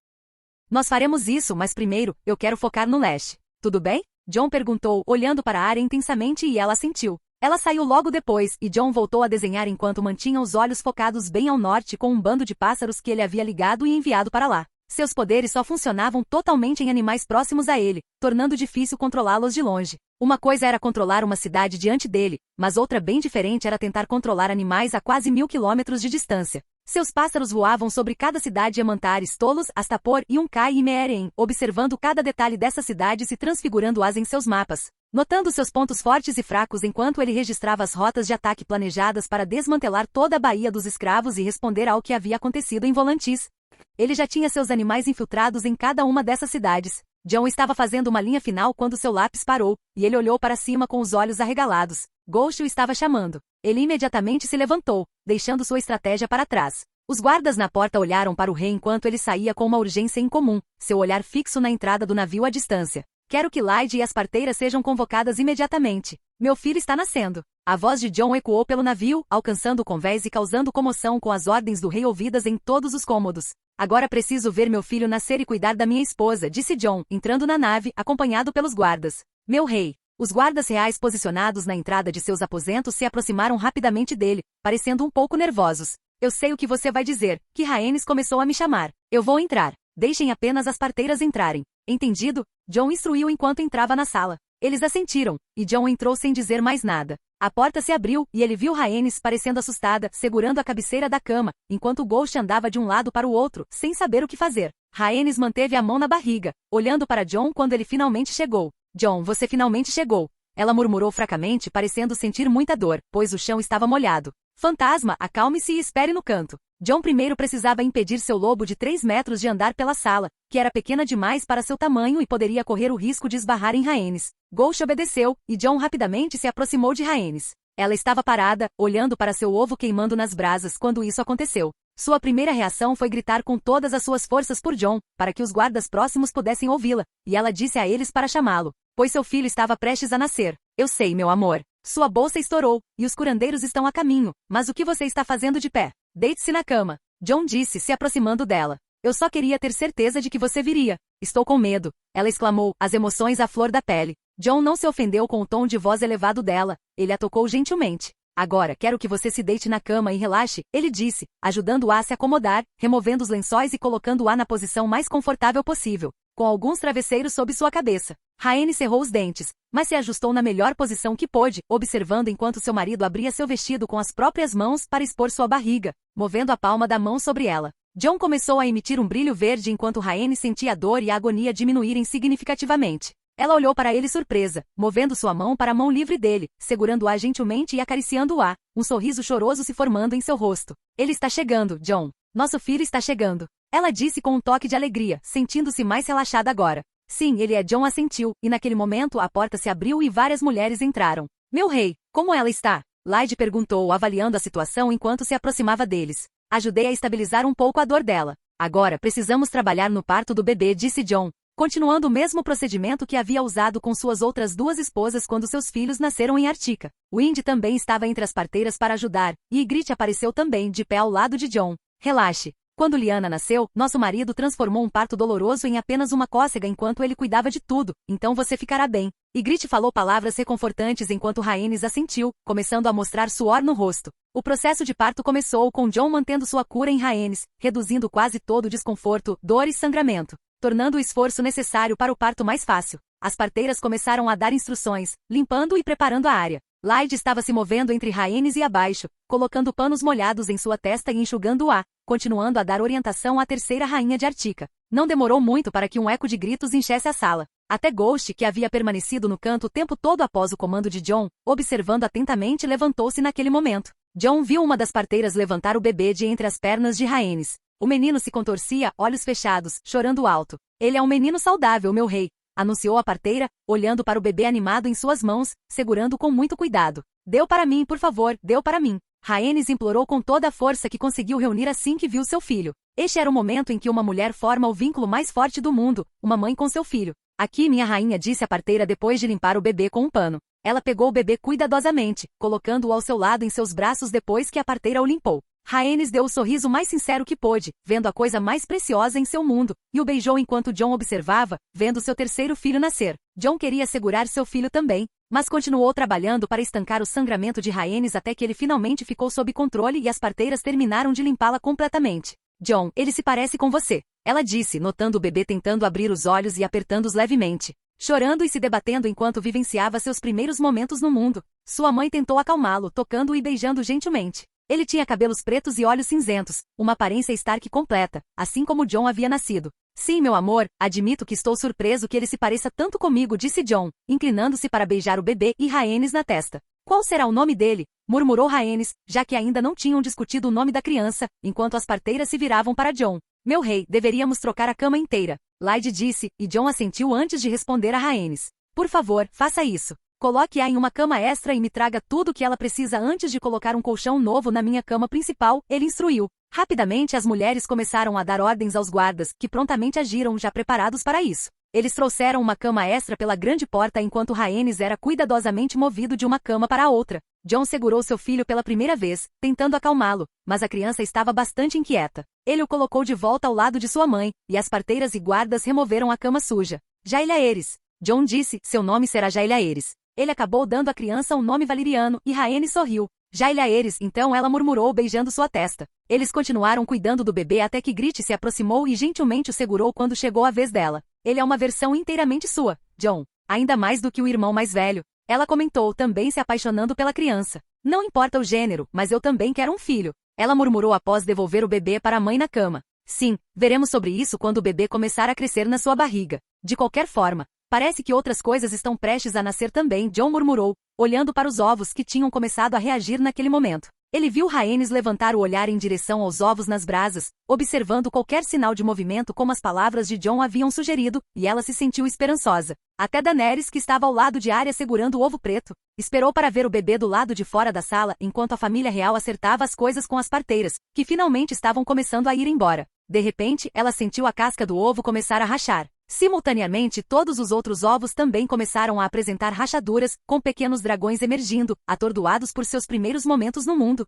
Nós faremos isso, mas primeiro, eu quero focar no leste. Tudo bem? Jon perguntou, olhando para Arya intensamente e ela assentiu. Ela saiu logo depois, e Jon voltou a desenhar enquanto mantinha os olhos focados bem ao norte com um bando de pássaros que ele havia ligado e enviado para lá. Seus poderes só funcionavam totalmente em animais próximos a ele, tornando difícil controlá-los de longe. Uma coisa era controlar uma cidade diante dele, mas outra bem diferente era tentar controlar animais a quase 1000 quilômetros de distância. Seus pássaros voavam sobre cada cidade Emantares, Tolos, Astapor e Unkai e Meereen, observando cada detalhe dessa cidade e se transfigurando-as em seus mapas, notando seus pontos fortes e fracos enquanto ele registrava as rotas de ataque planejadas para desmantelar toda a Baía dos Escravos e responder ao que havia acontecido em Volantis. Ele já tinha seus animais infiltrados em cada uma dessas cidades. Jon estava fazendo uma linha final quando seu lápis parou, e ele olhou para cima com os olhos arregalados. Ghost o estava chamando. Ele imediatamente se levantou, deixando sua estratégia para trás. Os guardas na porta olharam para o rei enquanto ele saía com uma urgência incomum, seu olhar fixo na entrada do navio à distância. Quero que Lyde e as parteiras sejam convocadas imediatamente. Meu filho está nascendo. A voz de Jon ecoou pelo navio, alcançando o convés e causando comoção com as ordens do rei ouvidas em todos os cômodos. Agora preciso ver meu filho nascer e cuidar da minha esposa, disse Jon, entrando na nave, acompanhado pelos guardas. Meu rei. Os guardas reais posicionados na entrada de seus aposentos se aproximaram rapidamente dele, parecendo um pouco nervosos. Eu sei o que você vai dizer, que Rhaenys começou a me chamar. Eu vou entrar. Deixem apenas as parteiras entrarem. Entendido? Jon instruiu enquanto entrava na sala. Eles assentiram, e Jon entrou sem dizer mais nada. A porta se abriu, e ele viu Rhaenys parecendo assustada, segurando a cabeceira da cama, enquanto o Ghost andava de um lado para o outro, sem saber o que fazer. Rhaenys manteve a mão na barriga, olhando para Jon quando ele finalmente chegou. Jon, você finalmente chegou. Ela murmurou fracamente, parecendo sentir muita dor, pois o chão estava molhado. Fantasma, acalme-se e espere no canto. Jon primeiro precisava impedir seu lobo de 3 metros de andar pela sala, que era pequena demais para seu tamanho e poderia correr o risco de esbarrar em Rhaenys. Ghost obedeceu, e Jon rapidamente se aproximou de Rhaenys. Ela estava parada, olhando para seu ovo queimando nas brasas quando isso aconteceu. Sua primeira reação foi gritar com todas as suas forças por Jon, para que os guardas próximos pudessem ouvi-la, e ela disse a eles para chamá-lo, pois seu filho estava prestes a nascer. Eu sei, meu amor. Sua bolsa estourou, e os curandeiros estão a caminho, mas o que você está fazendo de pé? Deite-se na cama. Jon disse, se aproximando dela. Eu só queria ter certeza de que você viria. Estou com medo. Ela exclamou, as emoções à flor da pele. Jon não se ofendeu com o tom de voz elevado dela. Ele a tocou gentilmente. Agora quero que você se deite na cama e relaxe, ele disse, ajudando-a a se acomodar, removendo os lençóis e colocando-a na posição mais confortável possível, com alguns travesseiros sob sua cabeça. Rhaenys cerrou os dentes, mas se ajustou na melhor posição que pôde, observando enquanto seu marido abria seu vestido com as próprias mãos para expor sua barriga, movendo a palma da mão sobre ela. Jon começou a emitir um brilho verde enquanto Rhaenys sentia a dor e a agonia diminuírem significativamente. Ela olhou para ele surpresa, movendo sua mão para a mão livre dele, segurando-a gentilmente e acariciando-a, um sorriso choroso se formando em seu rosto. Ele está chegando, Jon. Nosso filho está chegando. Ela disse com um toque de alegria, sentindo-se mais relaxada agora. Sim, ele é. Jon assentiu, e naquele momento a porta se abriu e várias mulheres entraram. Meu rei, como ela está? Lyde perguntou, avaliando a situação enquanto se aproximava deles. Ajudei a estabilizar um pouco a dor dela. Agora precisamos trabalhar no parto do bebê, disse Jon, continuando o mesmo procedimento que havia usado com suas outras duas esposas quando seus filhos nasceram em Artica. Wind também estava entre as parteiras para ajudar, e Ygritte apareceu também, de pé ao lado de Jon. Relaxe. Quando Lyanna nasceu, nosso marido transformou um parto doloroso em apenas uma cócega enquanto ele cuidava de tudo, então você ficará bem. Ygritte falou palavras reconfortantes enquanto Rhaenys assentiu, começando a mostrar suor no rosto. O processo de parto começou com Jon mantendo sua cura em Rhaenys, reduzindo quase todo o desconforto, dor e sangramento, tornando o esforço necessário para o parto mais fácil. As parteiras começaram a dar instruções, limpando e preparando a área. Lyde estava se movendo entre Rhaenys e abaixo, colocando panos molhados em sua testa e enxugando-a, continuando a dar orientação à terceira rainha de Artica. Não demorou muito para que um eco de gritos enchesse a sala. Até Ghost, que havia permanecido no canto o tempo todo após o comando de Jon, observando atentamente, levantou-se naquele momento. Jon viu uma das parteiras levantar o bebê de entre as pernas de Rhaenys. O menino se contorcia, olhos fechados, chorando alto. Ele é um menino saudável, meu rei, anunciou a parteira, olhando para o bebê animado em suas mãos, segurando com muito cuidado. Deu para mim, por favor, deu para mim. Rhaenys implorou com toda a força que conseguiu reunir assim que viu seu filho. Este era o momento em que uma mulher forma o vínculo mais forte do mundo, uma mãe com seu filho. Aqui minha rainha, disse a parteira depois de limpar o bebê com um pano. Ela pegou o bebê cuidadosamente, colocando-o ao seu lado em seus braços depois que a parteira o limpou. Rhaenys deu o sorriso mais sincero que pôde, vendo a coisa mais preciosa em seu mundo, e o beijou enquanto Jon observava, vendo seu terceiro filho nascer. Jon queria segurar seu filho também, mas continuou trabalhando para estancar o sangramento de Rhaenys até que ele finalmente ficou sob controle e as parteiras terminaram de limpá-la completamente. Jon, ele se parece com você, ela disse, notando o bebê tentando abrir os olhos e apertando-os levemente, chorando e se debatendo enquanto vivenciava seus primeiros momentos no mundo. Sua mãe tentou acalmá-lo, tocando-o e beijando gentilmente. Ele tinha cabelos pretos e olhos cinzentos, uma aparência Stark completa, assim como Jon havia nascido. Sim, meu amor, admito que estou surpreso que ele se pareça tanto comigo, disse Jon, inclinando-se para beijar o bebê e Rhaenys na testa. Qual será o nome dele? Murmurou Rhaenys, já que ainda não tinham discutido o nome da criança, enquanto as parteiras se viravam para Jon. Meu rei, deveríamos trocar a cama inteira. Lyde disse, e Jon assentiu antes de responder a Rhaenys. Por favor, faça isso. Coloque-a em uma cama extra e me traga tudo o que ela precisa antes de colocar um colchão novo na minha cama principal, ele instruiu. Rapidamente as mulheres começaram a dar ordens aos guardas, que prontamente agiram já preparados para isso. Eles trouxeram uma cama extra pela grande porta enquanto Rhaenys era cuidadosamente movido de uma cama para a outra. Jon segurou seu filho pela primeira vez, tentando acalmá-lo, mas a criança estava bastante inquieta. Ele o colocou de volta ao lado de sua mãe, e as parteiras e guardas removeram a cama suja. Jaehaerys Aerys. Jon disse, seu nome será Jaehaerys Aerys. Ele acabou dando à criança um nome valeriano, e Rhaenys sorriu. Jaehaerys Aerys, então ela murmurou beijando sua testa. Eles continuaram cuidando do bebê até que Ygritte se aproximou e gentilmente o segurou quando chegou a vez dela. Ele é uma versão inteiramente sua, Jon. Ainda mais do que o irmão mais velho. Ela comentou, também se apaixonando pela criança. Não importa o gênero, mas eu também quero um filho. Ela murmurou após devolver o bebê para a mãe na cama. Sim, veremos sobre isso quando o bebê começar a crescer na sua barriga. De qualquer forma, parece que outras coisas estão prestes a nascer também, Jon murmurou, olhando para os ovos que tinham começado a reagir naquele momento. Ele viu Rhaenys levantar o olhar em direção aos ovos nas brasas, observando qualquer sinal de movimento como as palavras de Jon haviam sugerido, e ela se sentiu esperançosa. Até Daenerys, que estava ao lado de Arya segurando o ovo preto, esperou para ver o bebê do lado de fora da sala enquanto a família real acertava as coisas com as parteiras, que finalmente estavam começando a ir embora. De repente, ela sentiu a casca do ovo começar a rachar. Simultaneamente, todos os outros ovos também começaram a apresentar rachaduras, com pequenos dragões emergindo, atordoados por seus primeiros momentos no mundo.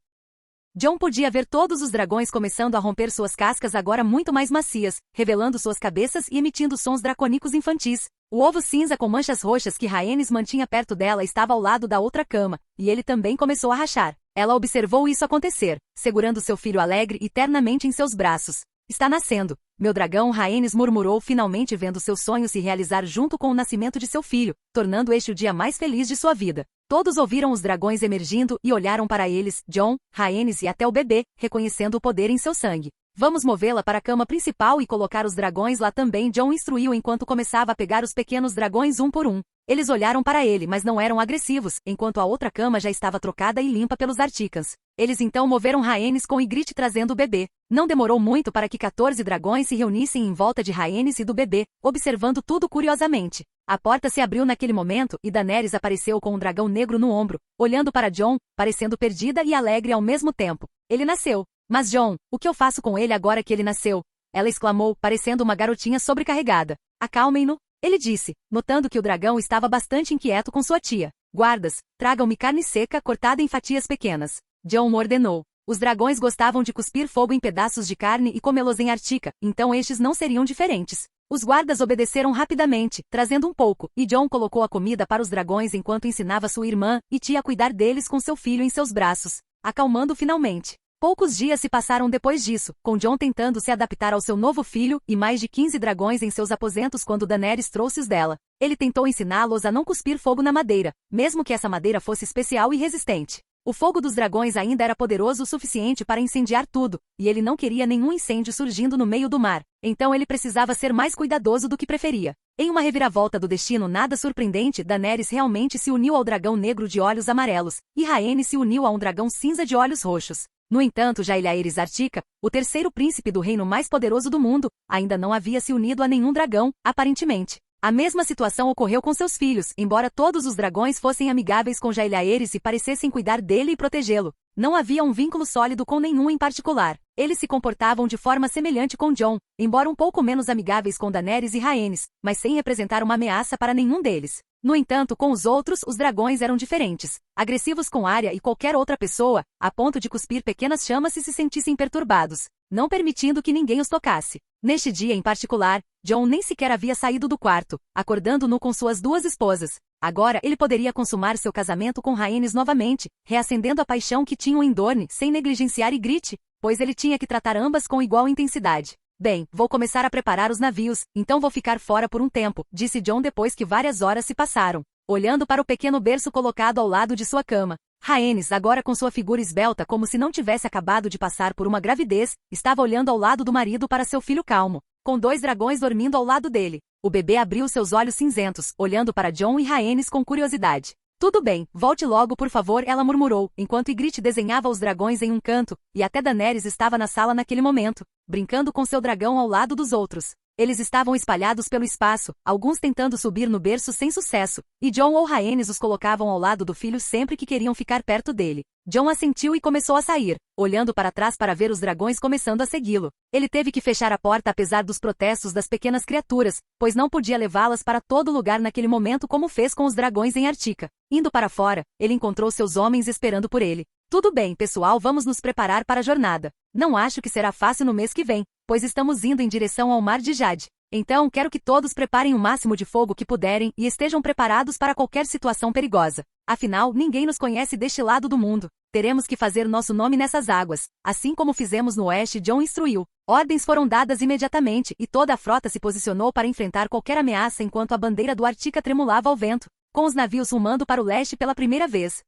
Jon podia ver todos os dragões começando a romper suas cascas agora muito mais macias, revelando suas cabeças e emitindo sons dracônicos infantis. O ovo cinza com manchas roxas que Rhaenys mantinha perto dela estava ao lado da outra cama, e ele também começou a rachar. Ela observou isso acontecer, segurando seu filho alegre e ternamente em seus braços. Está nascendo. Meu dragão, Rhaenys murmurou, finalmente vendo seu sonho se realizar junto com o nascimento de seu filho, tornando este o dia mais feliz de sua vida. Todos ouviram os dragões emergindo e olharam para eles, Jon, Rhaenys e até o bebê, reconhecendo o poder em seu sangue. Vamos movê-la para a cama principal e colocar os dragões lá também, Jon instruiu enquanto começava a pegar os pequenos dragões um por um. Eles olharam para ele, mas não eram agressivos, enquanto a outra cama já estava trocada e limpa pelos Articans. Eles então moveram Rhaenys com Ygritte trazendo o bebê. Não demorou muito para que 14 dragões se reunissem em volta de Rhaenys e do bebê, observando tudo curiosamente. A porta se abriu naquele momento e Daenerys apareceu com um dragão negro no ombro, olhando para Jon, parecendo perdida e alegre ao mesmo tempo. Ele nasceu. Mas Jon, o que eu faço com ele agora que ele nasceu? Ela exclamou, parecendo uma garotinha sobrecarregada. Acalmem-no, ele disse, notando que o dragão estava bastante inquieto com sua tia. Guardas, tragam-me carne seca cortada em fatias pequenas. Jon ordenou. Os dragões gostavam de cuspir fogo em pedaços de carne e comê-los em Artica, então estes não seriam diferentes. Os guardas obedeceram rapidamente, trazendo um pouco, e Jon colocou a comida para os dragões enquanto ensinava sua irmã e tia a cuidar deles com seu filho em seus braços, acalmando finalmente. Poucos dias se passaram depois disso, com Jon tentando se adaptar ao seu novo filho e mais de 15 dragões em seus aposentos quando Daenerys trouxe-os dela. Ele tentou ensiná-los a não cuspir fogo na madeira, mesmo que essa madeira fosse especial e resistente. O fogo dos dragões ainda era poderoso o suficiente para incendiar tudo, e ele não queria nenhum incêndio surgindo no meio do mar, então ele precisava ser mais cuidadoso do que preferia. Em uma reviravolta do destino nada surpreendente, Daenerys realmente se uniu ao dragão negro de olhos amarelos, e Rhaenys se uniu a um dragão cinza de olhos roxos. No entanto, Jaehaerys Artica, o terceiro príncipe do reino mais poderoso do mundo, ainda não havia se unido a nenhum dragão, aparentemente. A mesma situação ocorreu com seus filhos, embora todos os dragões fossem amigáveis com Jaehaerys e parecessem cuidar dele e protegê-lo. Não havia um vínculo sólido com nenhum em particular. Eles se comportavam de forma semelhante com Jon, embora um pouco menos amigáveis com Daenerys e Rhaenys, mas sem representar uma ameaça para nenhum deles. No entanto, com os outros, os dragões eram diferentes, agressivos com Arya e qualquer outra pessoa, a ponto de cuspir pequenas chamas se sentissem perturbados, não permitindo que ninguém os tocasse. Neste dia em particular, Jon nem sequer havia saído do quarto, acordando-no com suas duas esposas. Agora ele poderia consumar seu casamento com Rhaenys novamente, reacendendo a paixão que tinham em Dorne, sem negligenciar Ygritte, pois ele tinha que tratar ambas com igual intensidade. Bem, vou começar a preparar os navios, então vou ficar fora por um tempo, disse Jon depois que várias horas se passaram, olhando para o pequeno berço colocado ao lado de sua cama. Rhaenys, agora com sua figura esbelta como se não tivesse acabado de passar por uma gravidez, estava olhando ao lado do marido para seu filho calmo, com 2 dragões dormindo ao lado dele. O bebê abriu seus olhos cinzentos, olhando para Jon e Rhaenys com curiosidade. Tudo bem, volte logo por favor, ela murmurou, enquanto Ygritte desenhava os dragões em um canto, e até Daenerys estava na sala naquele momento, brincando com seu dragão ao lado dos outros. Eles estavam espalhados pelo espaço, alguns tentando subir no berço sem sucesso, e Jon ou Rhaenys os colocavam ao lado do filho sempre que queriam ficar perto dele. Jon assentiu e começou a sair, olhando para trás para ver os dragões começando a segui-lo. Ele teve que fechar a porta apesar dos protestos das pequenas criaturas, pois não podia levá-las para todo lugar naquele momento como fez com os dragões em Artica. Indo para fora, ele encontrou seus homens esperando por ele. Tudo bem, pessoal, vamos nos preparar para a jornada. Não acho que será fácil no mês que vem, pois estamos indo em direção ao Mar de Jade. Então quero que todos preparem o máximo de fogo que puderem e estejam preparados para qualquer situação perigosa. Afinal, ninguém nos conhece deste lado do mundo. Teremos que fazer nosso nome nessas águas, assim como fizemos no oeste. Jon instruiu. Ordens foram dadas imediatamente e toda a frota se posicionou para enfrentar qualquer ameaça enquanto a bandeira do Artica tremulava ao vento, com os navios rumando para o leste pela primeira vez.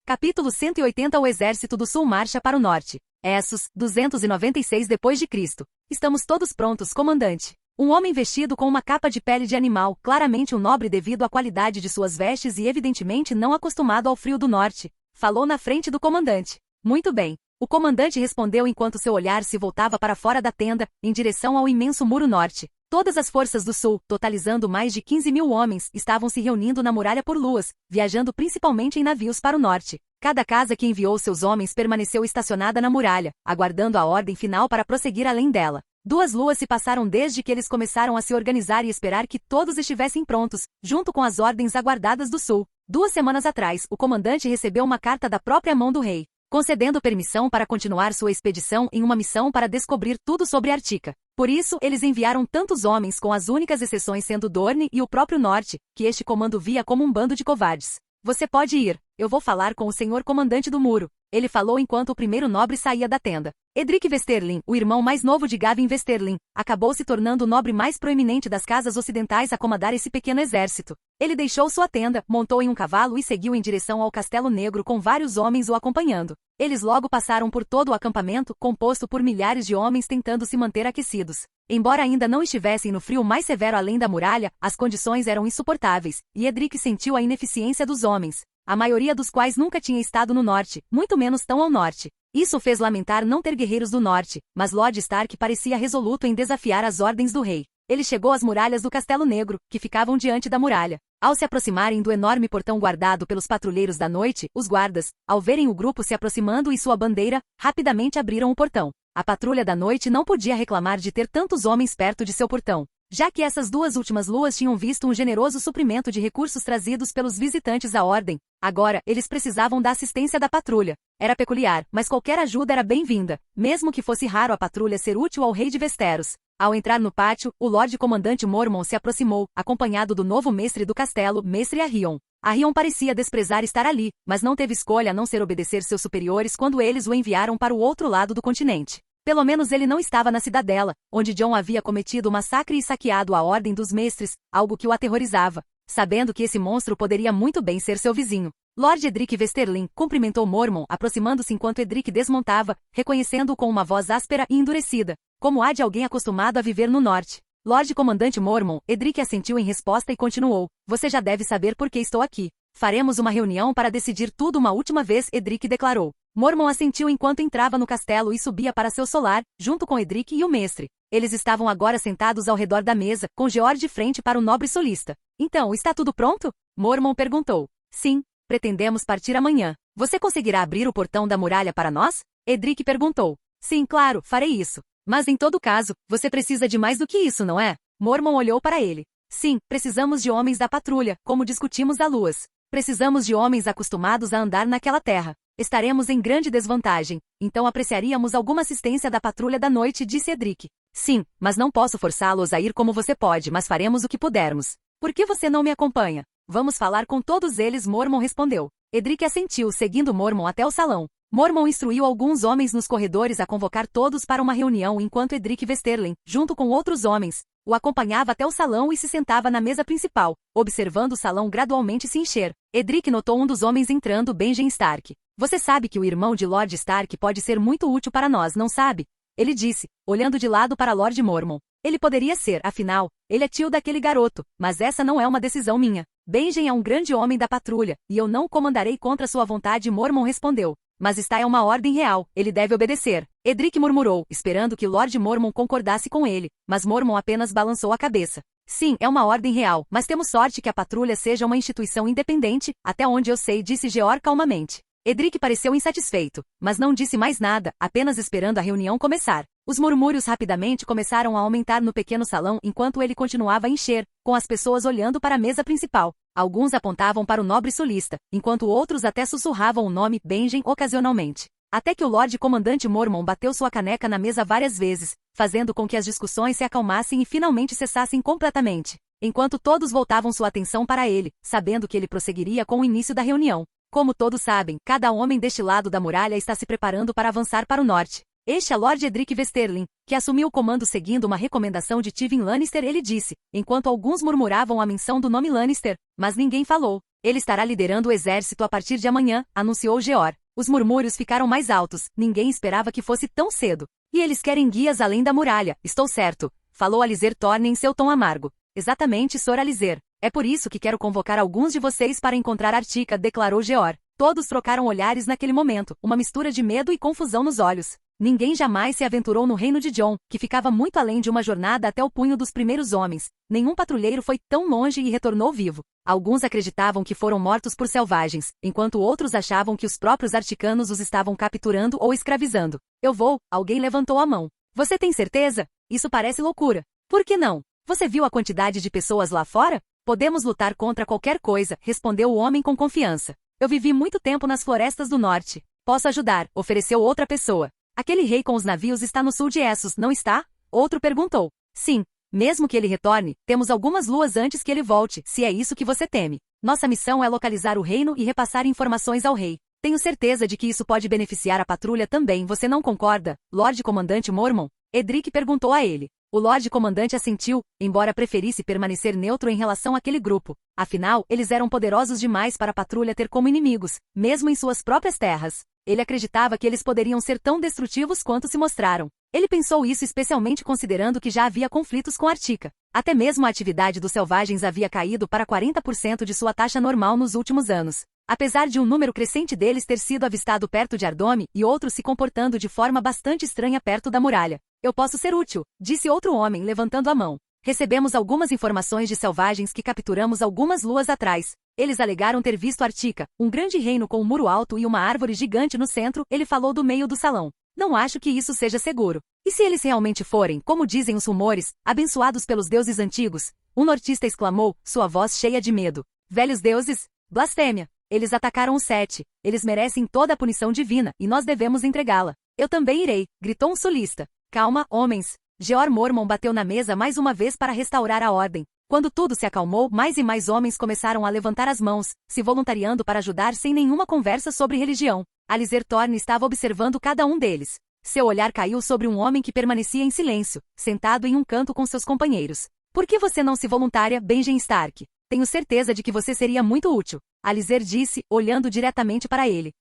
Capítulo 180. O exército do sul marcha para o norte. Essos, 296 depois de Cristo. Estamos todos prontos, comandante. Um homem vestido com uma capa de pele de animal, claramente um nobre devido à qualidade de suas vestes e evidentemente não acostumado ao frio do norte, falou na frente do comandante. Muito bem. O comandante respondeu enquanto seu olhar se voltava para fora da tenda, em direção ao imenso muro norte. Todas as forças do sul, totalizando mais de 15.000 homens, estavam se reunindo na muralha por luas, viajando principalmente em navios para o norte. Cada casa que enviou seus homens permaneceu estacionada na muralha, aguardando a ordem final para prosseguir além dela. 2 luas se passaram desde que eles começaram a se organizar e esperar que todos estivessem prontos, junto com as ordens aguardadas do sul. 2 semanas atrás, o comandante recebeu uma carta da própria mão do rei. concedendo permissão para continuar sua expedição em uma missão para descobrir tudo sobre Artica. Por isso, eles enviaram tantos homens, com as únicas exceções sendo Dorne e o próprio Norte, que este comando via como um bando de covardes. Você pode ir, eu vou falar com o senhor comandante do muro, ele falou enquanto o primeiro nobre saía da tenda. Edric Westerling, o irmão mais novo de Gavin Westerling, acabou se tornando o nobre mais proeminente das casas ocidentais a comandar esse pequeno exército. Ele deixou sua tenda, montou em um cavalo e seguiu em direção ao Castelo Negro com vários homens o acompanhando. Eles logo passaram por todo o acampamento, composto por milhares de homens tentando se manter aquecidos. Embora ainda não estivessem no frio mais severo além da muralha, as condições eram insuportáveis, e Edric sentiu a ineficiência dos homens, a maioria dos quais nunca tinha estado no norte, muito menos tão ao norte. Isso o fez lamentar não ter guerreiros do norte, mas Lord Stark parecia resoluto em desafiar as ordens do rei. Ele chegou às muralhas do Castelo Negro, que ficavam diante da muralha. Ao se aproximarem do enorme portão guardado pelos patrulheiros da noite, os guardas, ao verem o grupo se aproximando e sua bandeira, rapidamente abriram o portão. A patrulha da noite não podia reclamar de ter tantos homens perto de seu portão, já que essas duas últimas luas tinham visto um generoso suprimento de recursos trazidos pelos visitantes à ordem. Agora, eles precisavam da assistência da patrulha. Era peculiar, mas qualquer ajuda era bem-vinda, mesmo que fosse raro a patrulha ser útil ao rei de Westeros. Ao entrar no pátio, o Lorde Comandante Mormont se aproximou, acompanhado do novo mestre do castelo, Mestre Arrion. Arrion parecia desprezar estar ali, mas não teve escolha a não ser obedecer seus superiores quando eles o enviaram para o outro lado do continente. Pelo menos ele não estava na cidadela, onde Jon havia cometido o massacre e saqueado a Ordem dos Mestres, algo que o aterrorizava, sabendo que esse monstro poderia muito bem ser seu vizinho. Lord Edric Westerling cumprimentou Mormont, aproximando-se enquanto Edric desmontava, reconhecendo-o com uma voz áspera e endurecida, como a de alguém acostumado a viver no norte. Lorde Comandante Mormont, Edric assentiu em resposta e continuou. Você já deve saber por que estou aqui. Faremos uma reunião para decidir tudo uma última vez, Edric declarou. Mormont assentiu enquanto entrava no castelo e subia para seu solar, junto com Edric e o mestre. Eles estavam agora sentados ao redor da mesa, com George de frente para o nobre solista. Então, está tudo pronto? Mormont perguntou. Sim, pretendemos partir amanhã. Você conseguirá abrir o portão da muralha para nós? Edric perguntou. Sim, claro, farei isso. Mas em todo caso, você precisa de mais do que isso, não é? Mormont olhou para ele. Sim, precisamos de homens da patrulha, como discutimos da Luas. Precisamos de homens acostumados a andar naquela terra. Estaremos em grande desvantagem, então apreciaríamos alguma assistência da patrulha da noite, disse Edric. Sim, mas não posso forçá-los a ir como você pode, mas faremos o que pudermos. Por que você não me acompanha? Vamos falar com todos eles, Mormont respondeu. Edric assentiu, seguindo Mormont até o salão. Mormont instruiu alguns homens nos corredores a convocar todos para uma reunião enquanto Edric Westerling, junto com outros homens, o acompanhava até o salão e se sentava na mesa principal, observando o salão gradualmente se encher. Edric notou um dos homens entrando, Benjen Stark. Você sabe que o irmão de Lord Stark pode ser muito útil para nós, não sabe? Ele disse, olhando de lado para Lord Mormont. Ele poderia ser, afinal, ele é tio daquele garoto, mas essa não é uma decisão minha. Benjen é um grande homem da patrulha, e eu não o comandarei contra sua vontade, Mormont respondeu. Mas esta é uma ordem real, ele deve obedecer. Edric murmurou, esperando que Lord Mormont concordasse com ele, mas Mormont apenas balançou a cabeça. Sim, é uma ordem real, mas temos sorte que a patrulha seja uma instituição independente, até onde eu sei, disse Geor calmamente. Edric pareceu insatisfeito, mas não disse mais nada, apenas esperando a reunião começar. Os murmúrios rapidamente começaram a aumentar no pequeno salão enquanto ele continuava a encher, com as pessoas olhando para a mesa principal. Alguns apontavam para o nobre sulista, enquanto outros até sussurravam o nome Benjen ocasionalmente. Até que o Lorde Comandante Mormont bateu sua caneca na mesa várias vezes, fazendo com que as discussões se acalmassem e finalmente cessassem completamente, enquanto todos voltavam sua atenção para ele, sabendo que ele prosseguiria com o início da reunião. Como todos sabem, cada homem deste lado da muralha está se preparando para avançar para o norte. Este é Lord Edric Westerling, que assumiu o comando seguindo uma recomendação de Tywin Lannister, ele disse, enquanto alguns murmuravam a menção do nome Lannister, mas ninguém falou. Ele estará liderando o exército a partir de amanhã, anunciou Geor. Os murmúrios ficaram mais altos, ninguém esperava que fosse tão cedo. E eles querem guias além da muralha, estou certo, falou Alizer Thorne em seu tom amargo. Exatamente, Sor Alizer. É por isso que quero convocar alguns de vocês para encontrar Artica, declarou Geor. Todos trocaram olhares naquele momento, uma mistura de medo e confusão nos olhos. Ninguém jamais se aventurou no reino de Jon, que ficava muito além de uma jornada até o punho dos primeiros homens. Nenhum patrulheiro foi tão longe e retornou vivo. Alguns acreditavam que foram mortos por selvagens, enquanto outros achavam que os próprios articanos os estavam capturando ou escravizando. Eu vou, alguém levantou a mão. Você tem certeza? Isso parece loucura. Por que não? Você viu a quantidade de pessoas lá fora? Podemos lutar contra qualquer coisa, respondeu o homem com confiança. Eu vivi muito tempo nas florestas do norte. Posso ajudar, ofereceu outra pessoa. Aquele rei com os navios está no sul de Essos, não está? Outro perguntou. Sim. Mesmo que ele retorne, temos algumas luas antes que ele volte, se é isso que você teme. Nossa missão é localizar o reino e repassar informações ao rei. Tenho certeza de que isso pode beneficiar a patrulha também, você não concorda, Lorde Comandante Mormon? Edric perguntou a ele. O Lorde Comandante assentiu, embora preferisse permanecer neutro em relação àquele grupo. Afinal, eles eram poderosos demais para a patrulha ter como inimigos, mesmo em suas próprias terras. Ele acreditava que eles poderiam ser tão destrutivos quanto se mostraram. Ele pensou isso especialmente considerando que já havia conflitos com Artica. Até mesmo a atividade dos selvagens havia caído para 40% de sua taxa normal nos últimos anos. Apesar de um número crescente deles ter sido avistado perto de Ardome e outros se comportando de forma bastante estranha perto da muralha. Eu posso ser útil, disse outro homem levantando a mão. Recebemos algumas informações de selvagens que capturamos algumas luas atrás. Eles alegaram ter visto Artica, um grande reino com um muro alto e uma árvore gigante no centro, ele falou do meio do salão. Não acho que isso seja seguro. E se eles realmente forem, como dizem os rumores, abençoados pelos deuses antigos? Um nortista exclamou, sua voz cheia de medo. Velhos deuses? Blasfêmia. Eles atacaram os Sete. Eles merecem toda a punição divina, e nós devemos entregá-la. Eu também irei, gritou um sulista. Calma, homens. Jeor Mormon bateu na mesa mais uma vez para restaurar a ordem. Quando tudo se acalmou, mais e mais homens começaram a levantar as mãos, se voluntariando para ajudar sem nenhuma conversa sobre religião. Alizer Thorne estava observando cada um deles. Seu olhar caiu sobre um homem que permanecia em silêncio, sentado em um canto com seus companheiros. Por que você não se voluntaria, Benjen Stark? Tenho certeza de que você seria muito útil. Alizer disse, olhando diretamente para ele.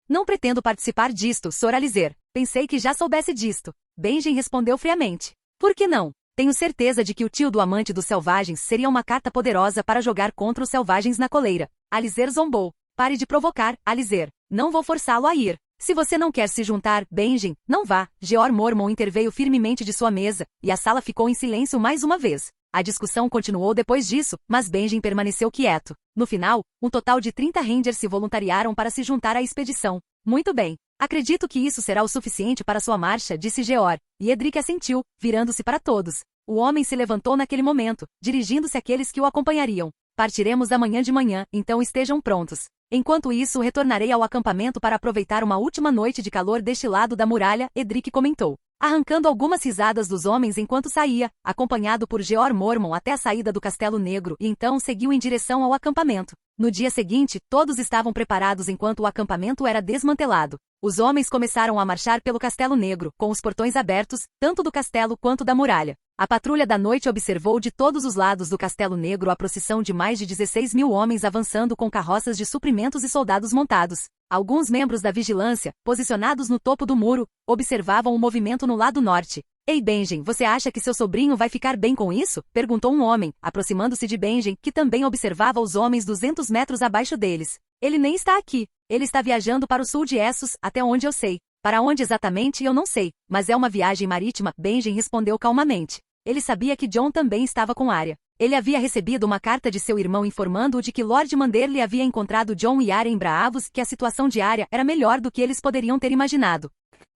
Não pretendo participar disto, Sr. Alizer. Pensei que já soubesse disto. Benjen respondeu friamente. Por que não? Tenho certeza de que o tio do amante dos selvagens seria uma carta poderosa para jogar contra os selvagens na coleira. Alizer zombou. Pare de provocar, Alizer. Não vou forçá-lo a ir. Se você não quer se juntar, Benjen, não vá. Jeor Mormon interveio firmemente de sua mesa, e a sala ficou em silêncio mais uma vez. A discussão continuou depois disso, mas Benjen permaneceu quieto. No final, um total de 30 Rangers se voluntariaram para se juntar à expedição. Muito bem. Acredito que isso será o suficiente para sua marcha, disse Jeor, e Edric assentiu, virando-se para todos. O homem se levantou naquele momento, dirigindo-se àqueles que o acompanhariam. Partiremos amanhã de manhã, então estejam prontos. Enquanto isso, retornarei ao acampamento para aproveitar uma última noite de calor deste lado da muralha, Edric comentou. Arrancando algumas risadas dos homens enquanto saía, acompanhado por Jeor Mormon até a saída do Castelo Negro e então seguiu em direção ao acampamento. No dia seguinte, todos estavam preparados enquanto o acampamento era desmantelado. Os homens começaram a marchar pelo Castelo Negro, com os portões abertos, tanto do castelo quanto da muralha. A patrulha da noite observou de todos os lados do Castelo Negro a procissão de mais de 16 mil homens avançando com carroças de suprimentos e soldados montados. Alguns membros da vigilância, posicionados no topo do muro, observavam o movimento no lado norte. Ei Benjen, você acha que seu sobrinho vai ficar bem com isso? Perguntou um homem, aproximando-se de Benjen, que também observava os homens 200 metros abaixo deles. Ele nem está aqui. Ele está viajando para o sul de Essos, até onde eu sei. Para onde exatamente eu não sei, mas é uma viagem marítima, Benjen respondeu calmamente. Ele sabia que Jon também estava com Arya. Ele havia recebido uma carta de seu irmão informando-o de que Lord Manderly havia encontrado Jon e Arya em Braavos, que a situação de Arya era melhor do que eles poderiam ter imaginado.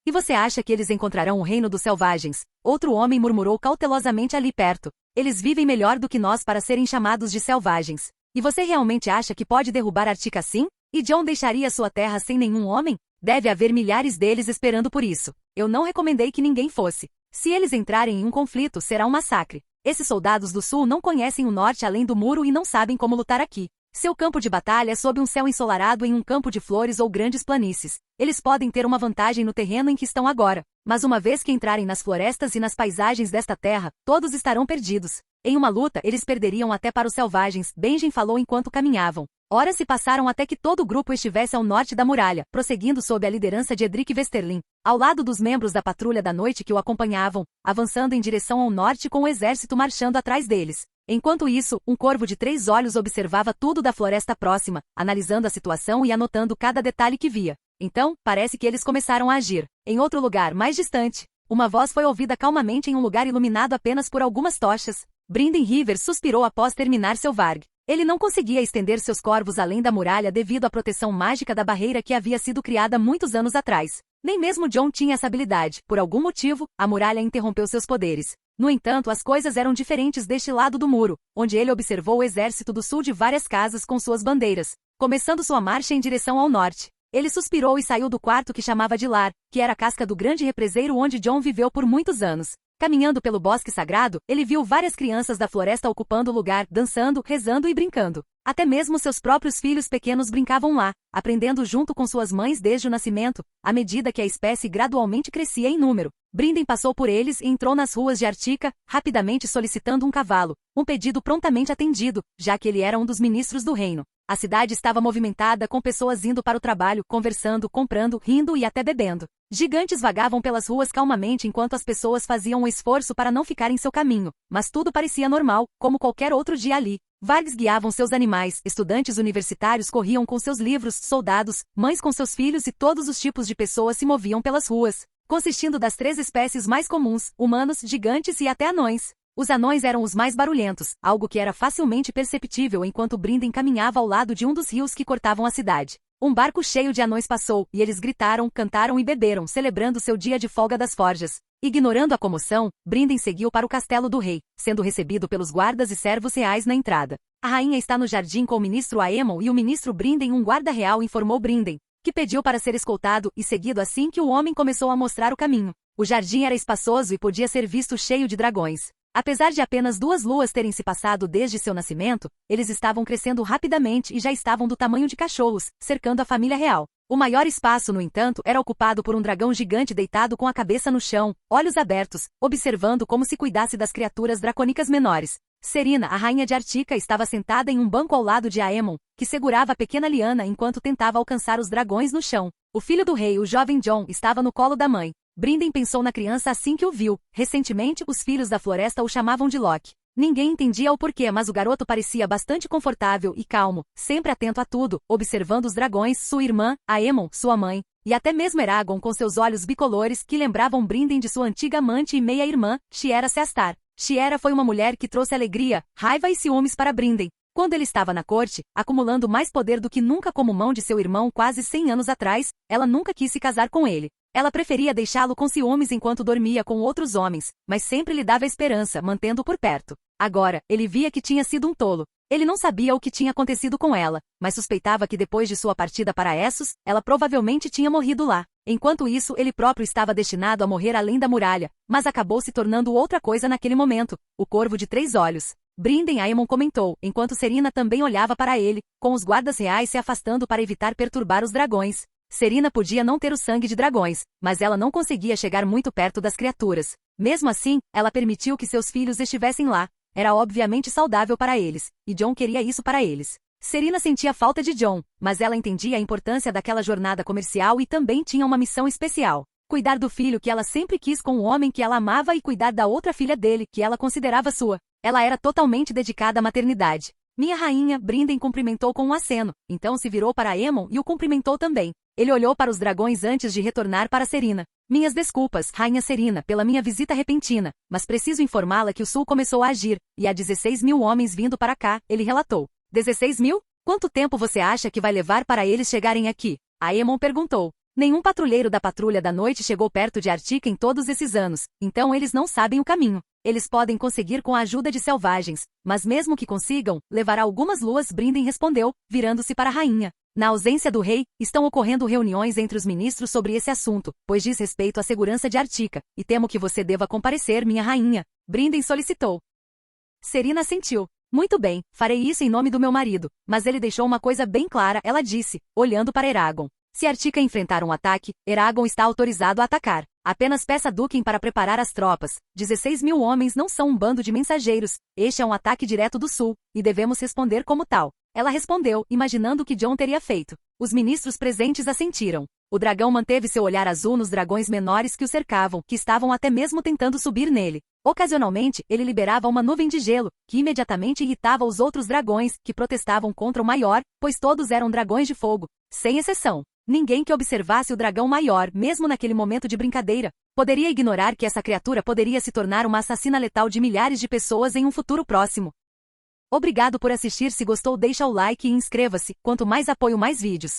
E você acha que eles encontrarão o reino dos selvagens? Outro homem murmurou cautelosamente ali perto. Eles vivem melhor do que nós para serem chamados de selvagens. E você realmente acha que pode derrubar Artica assim? E Jon deixaria sua terra sem nenhum homem? Deve haver milhares deles esperando por isso. Eu não recomendei que ninguém fosse. Se eles entrarem em um conflito, será um massacre. Esses soldados do sul não conhecem o norte além do muro e não sabem como lutar aqui. Seu campo de batalha é sob um céu ensolarado em um campo de flores ou grandes planícies. Eles podem ter uma vantagem no terreno em que estão agora, mas uma vez que entrarem nas florestas e nas paisagens desta terra, todos estarão perdidos. Em uma luta, eles perderiam até para os selvagens, Benjen falou enquanto caminhavam. Horas se passaram até que todo o grupo estivesse ao norte da muralha, prosseguindo sob a liderança de Edric Westerlin, ao lado dos membros da patrulha da noite que o acompanhavam, avançando em direção ao norte com o exército marchando atrás deles. Enquanto isso, um corvo de 3 olhos observava tudo da floresta próxima, analisando a situação e anotando cada detalhe que via. Então, parece que eles começaram a agir. Em outro lugar mais distante, uma voz foi ouvida calmamente em um lugar iluminado apenas por algumas tochas. Brynden River suspirou após terminar seu varg. Ele não conseguia estender seus corvos além da muralha devido à proteção mágica da barreira que havia sido criada muitos anos atrás. Nem mesmo Jon tinha essa habilidade. Por algum motivo, a muralha interrompeu seus poderes. No entanto, as coisas eram diferentes deste lado do muro, onde ele observou o exército do sul de várias casas com suas bandeiras, começando sua marcha em direção ao norte. Ele suspirou e saiu do quarto que chamava de lar, que era a casca do grande represeiro onde Jon viveu por muitos anos. Caminhando pelo bosque sagrado, ele viu várias crianças da floresta ocupando o lugar, dançando, rezando e brincando. Até mesmo seus próprios filhos pequenos brincavam lá, aprendendo junto com suas mães desde o nascimento, à medida que a espécie gradualmente crescia em número. Brinden passou por eles e entrou nas ruas de Artica, rapidamente solicitando um cavalo, um pedido prontamente atendido, já que ele era um dos ministros do reino. A cidade estava movimentada com pessoas indo para o trabalho, conversando, comprando, rindo e até bebendo. Gigantes vagavam pelas ruas calmamente enquanto as pessoas faziam um esforço para não ficar em seu caminho, mas tudo parecia normal, como qualquer outro dia ali. Vargs guiavam seus animais, estudantes universitários corriam com seus livros, soldados, mães com seus filhos e todos os tipos de pessoas se moviam pelas ruas, consistindo das 3 espécies mais comuns, humanos, gigantes e até anões. Os anões eram os mais barulhentos, algo que era facilmente perceptível enquanto Brinden caminhava ao lado de um dos rios que cortavam a cidade. Um barco cheio de anões passou, e eles gritaram, cantaram e beberam, celebrando seu dia de folga das forjas. Ignorando a comoção, Brinden seguiu para o castelo do rei, sendo recebido pelos guardas e servos reais na entrada. A rainha está no jardim com o ministro Aemon e o ministro Brinden, um guarda real, informou Brinden, que pediu para ser escoltado e seguido assim que o homem começou a mostrar o caminho. O jardim era espaçoso e podia ser visto cheio de dragões. Apesar de apenas 2 luas terem se passado desde seu nascimento, eles estavam crescendo rapidamente e já estavam do tamanho de cachorros, cercando a família real. O maior espaço, no entanto, era ocupado por um dragão gigante deitado com a cabeça no chão, olhos abertos, observando como se cuidasse das criaturas dracônicas menores. Serina, a rainha de Artica, estava sentada em um banco ao lado de Aemon, que segurava a pequena Lyanna enquanto tentava alcançar os dragões no chão. O filho do rei, o jovem Jon, estava no colo da mãe. Brinden pensou na criança assim que o viu. Recentemente, os filhos da floresta o chamavam de Loki. Ninguém entendia o porquê, mas o garoto parecia bastante confortável e calmo, sempre atento a tudo, observando os dragões, sua irmã, Aemon, sua mãe, e até mesmo Eragon com seus olhos bicolores que lembravam Brinden de sua antiga amante e meia-irmã, Shiera Seastar. Shiera foi uma mulher que trouxe alegria, raiva e ciúmes para Brinden. Quando ele estava na corte, acumulando mais poder do que nunca como mão de seu irmão quase 100 anos atrás, ela nunca quis se casar com ele. Ela preferia deixá-lo com ciúmes enquanto dormia com outros homens, mas sempre lhe dava esperança, mantendo-o por perto. Agora, ele via que tinha sido um tolo. Ele não sabia o que tinha acontecido com ela, mas suspeitava que depois de sua partida para Essos, ela provavelmente tinha morrido lá. Enquanto isso, ele próprio estava destinado a morrer além da muralha, mas acabou se tornando outra coisa naquele momento, o Corvo de 3 olhos. Brinden Aemon comentou, enquanto Serina também olhava para ele, com os guardas reais se afastando para evitar perturbar os dragões. Serina podia não ter o sangue de dragões, mas ela não conseguia chegar muito perto das criaturas. Mesmo assim, ela permitiu que seus filhos estivessem lá. Era obviamente saudável para eles, e Jon queria isso para eles. Serina sentia falta de Jon, mas ela entendia a importância daquela jornada comercial e também tinha uma missão especial. Cuidar do filho que ela sempre quis com o homem que ela amava e cuidar da outra filha dele, que ela considerava sua. Ela era totalmente dedicada à maternidade. Minha rainha, Brinden cumprimentou com um aceno, então se virou para Aemon e o cumprimentou também. Ele olhou para os dragões antes de retornar para Serina. Minhas desculpas, rainha Serina, pela minha visita repentina, mas preciso informá-la que o sul começou a agir, e há 16 mil homens vindo para cá, ele relatou. 16 mil? Quanto tempo você acha que vai levar para eles chegarem aqui? Aemon perguntou. Nenhum patrulheiro da patrulha da noite chegou perto de Artica em todos esses anos, então eles não sabem o caminho. Eles podem conseguir com a ajuda de selvagens, mas mesmo que consigam, levará algumas luas, Brinden respondeu, virando-se para a rainha. Na ausência do rei, estão ocorrendo reuniões entre os ministros sobre esse assunto, pois diz respeito à segurança de Artica, e temo que você deva comparecer, minha rainha. Brinden solicitou. Serina assentiu. Muito bem, farei isso em nome do meu marido, mas ele deixou uma coisa bem clara, ela disse, olhando para Eragon. Se Artica enfrentar um ataque, Eragon está autorizado a atacar. Apenas peça Duquem para preparar as tropas. 16 mil homens não são um bando de mensageiros. Este é um ataque direto do sul, e devemos responder como tal. Ela respondeu, imaginando o que Jon teria feito. Os ministros presentes assentiram. O dragão manteve seu olhar azul nos dragões menores que o cercavam, que estavam até mesmo tentando subir nele. Ocasionalmente, ele liberava uma nuvem de gelo, que imediatamente irritava os outros dragões, que protestavam contra o maior, pois todos eram dragões de fogo, sem exceção. Ninguém que observasse o dragão maior, mesmo naquele momento de brincadeira, poderia ignorar que essa criatura poderia se tornar uma assassina letal de milhares de pessoas em um futuro próximo. Obrigado por assistir. Se gostou, deixa o like e inscreva-se. Quanto mais apoio, mais vídeos.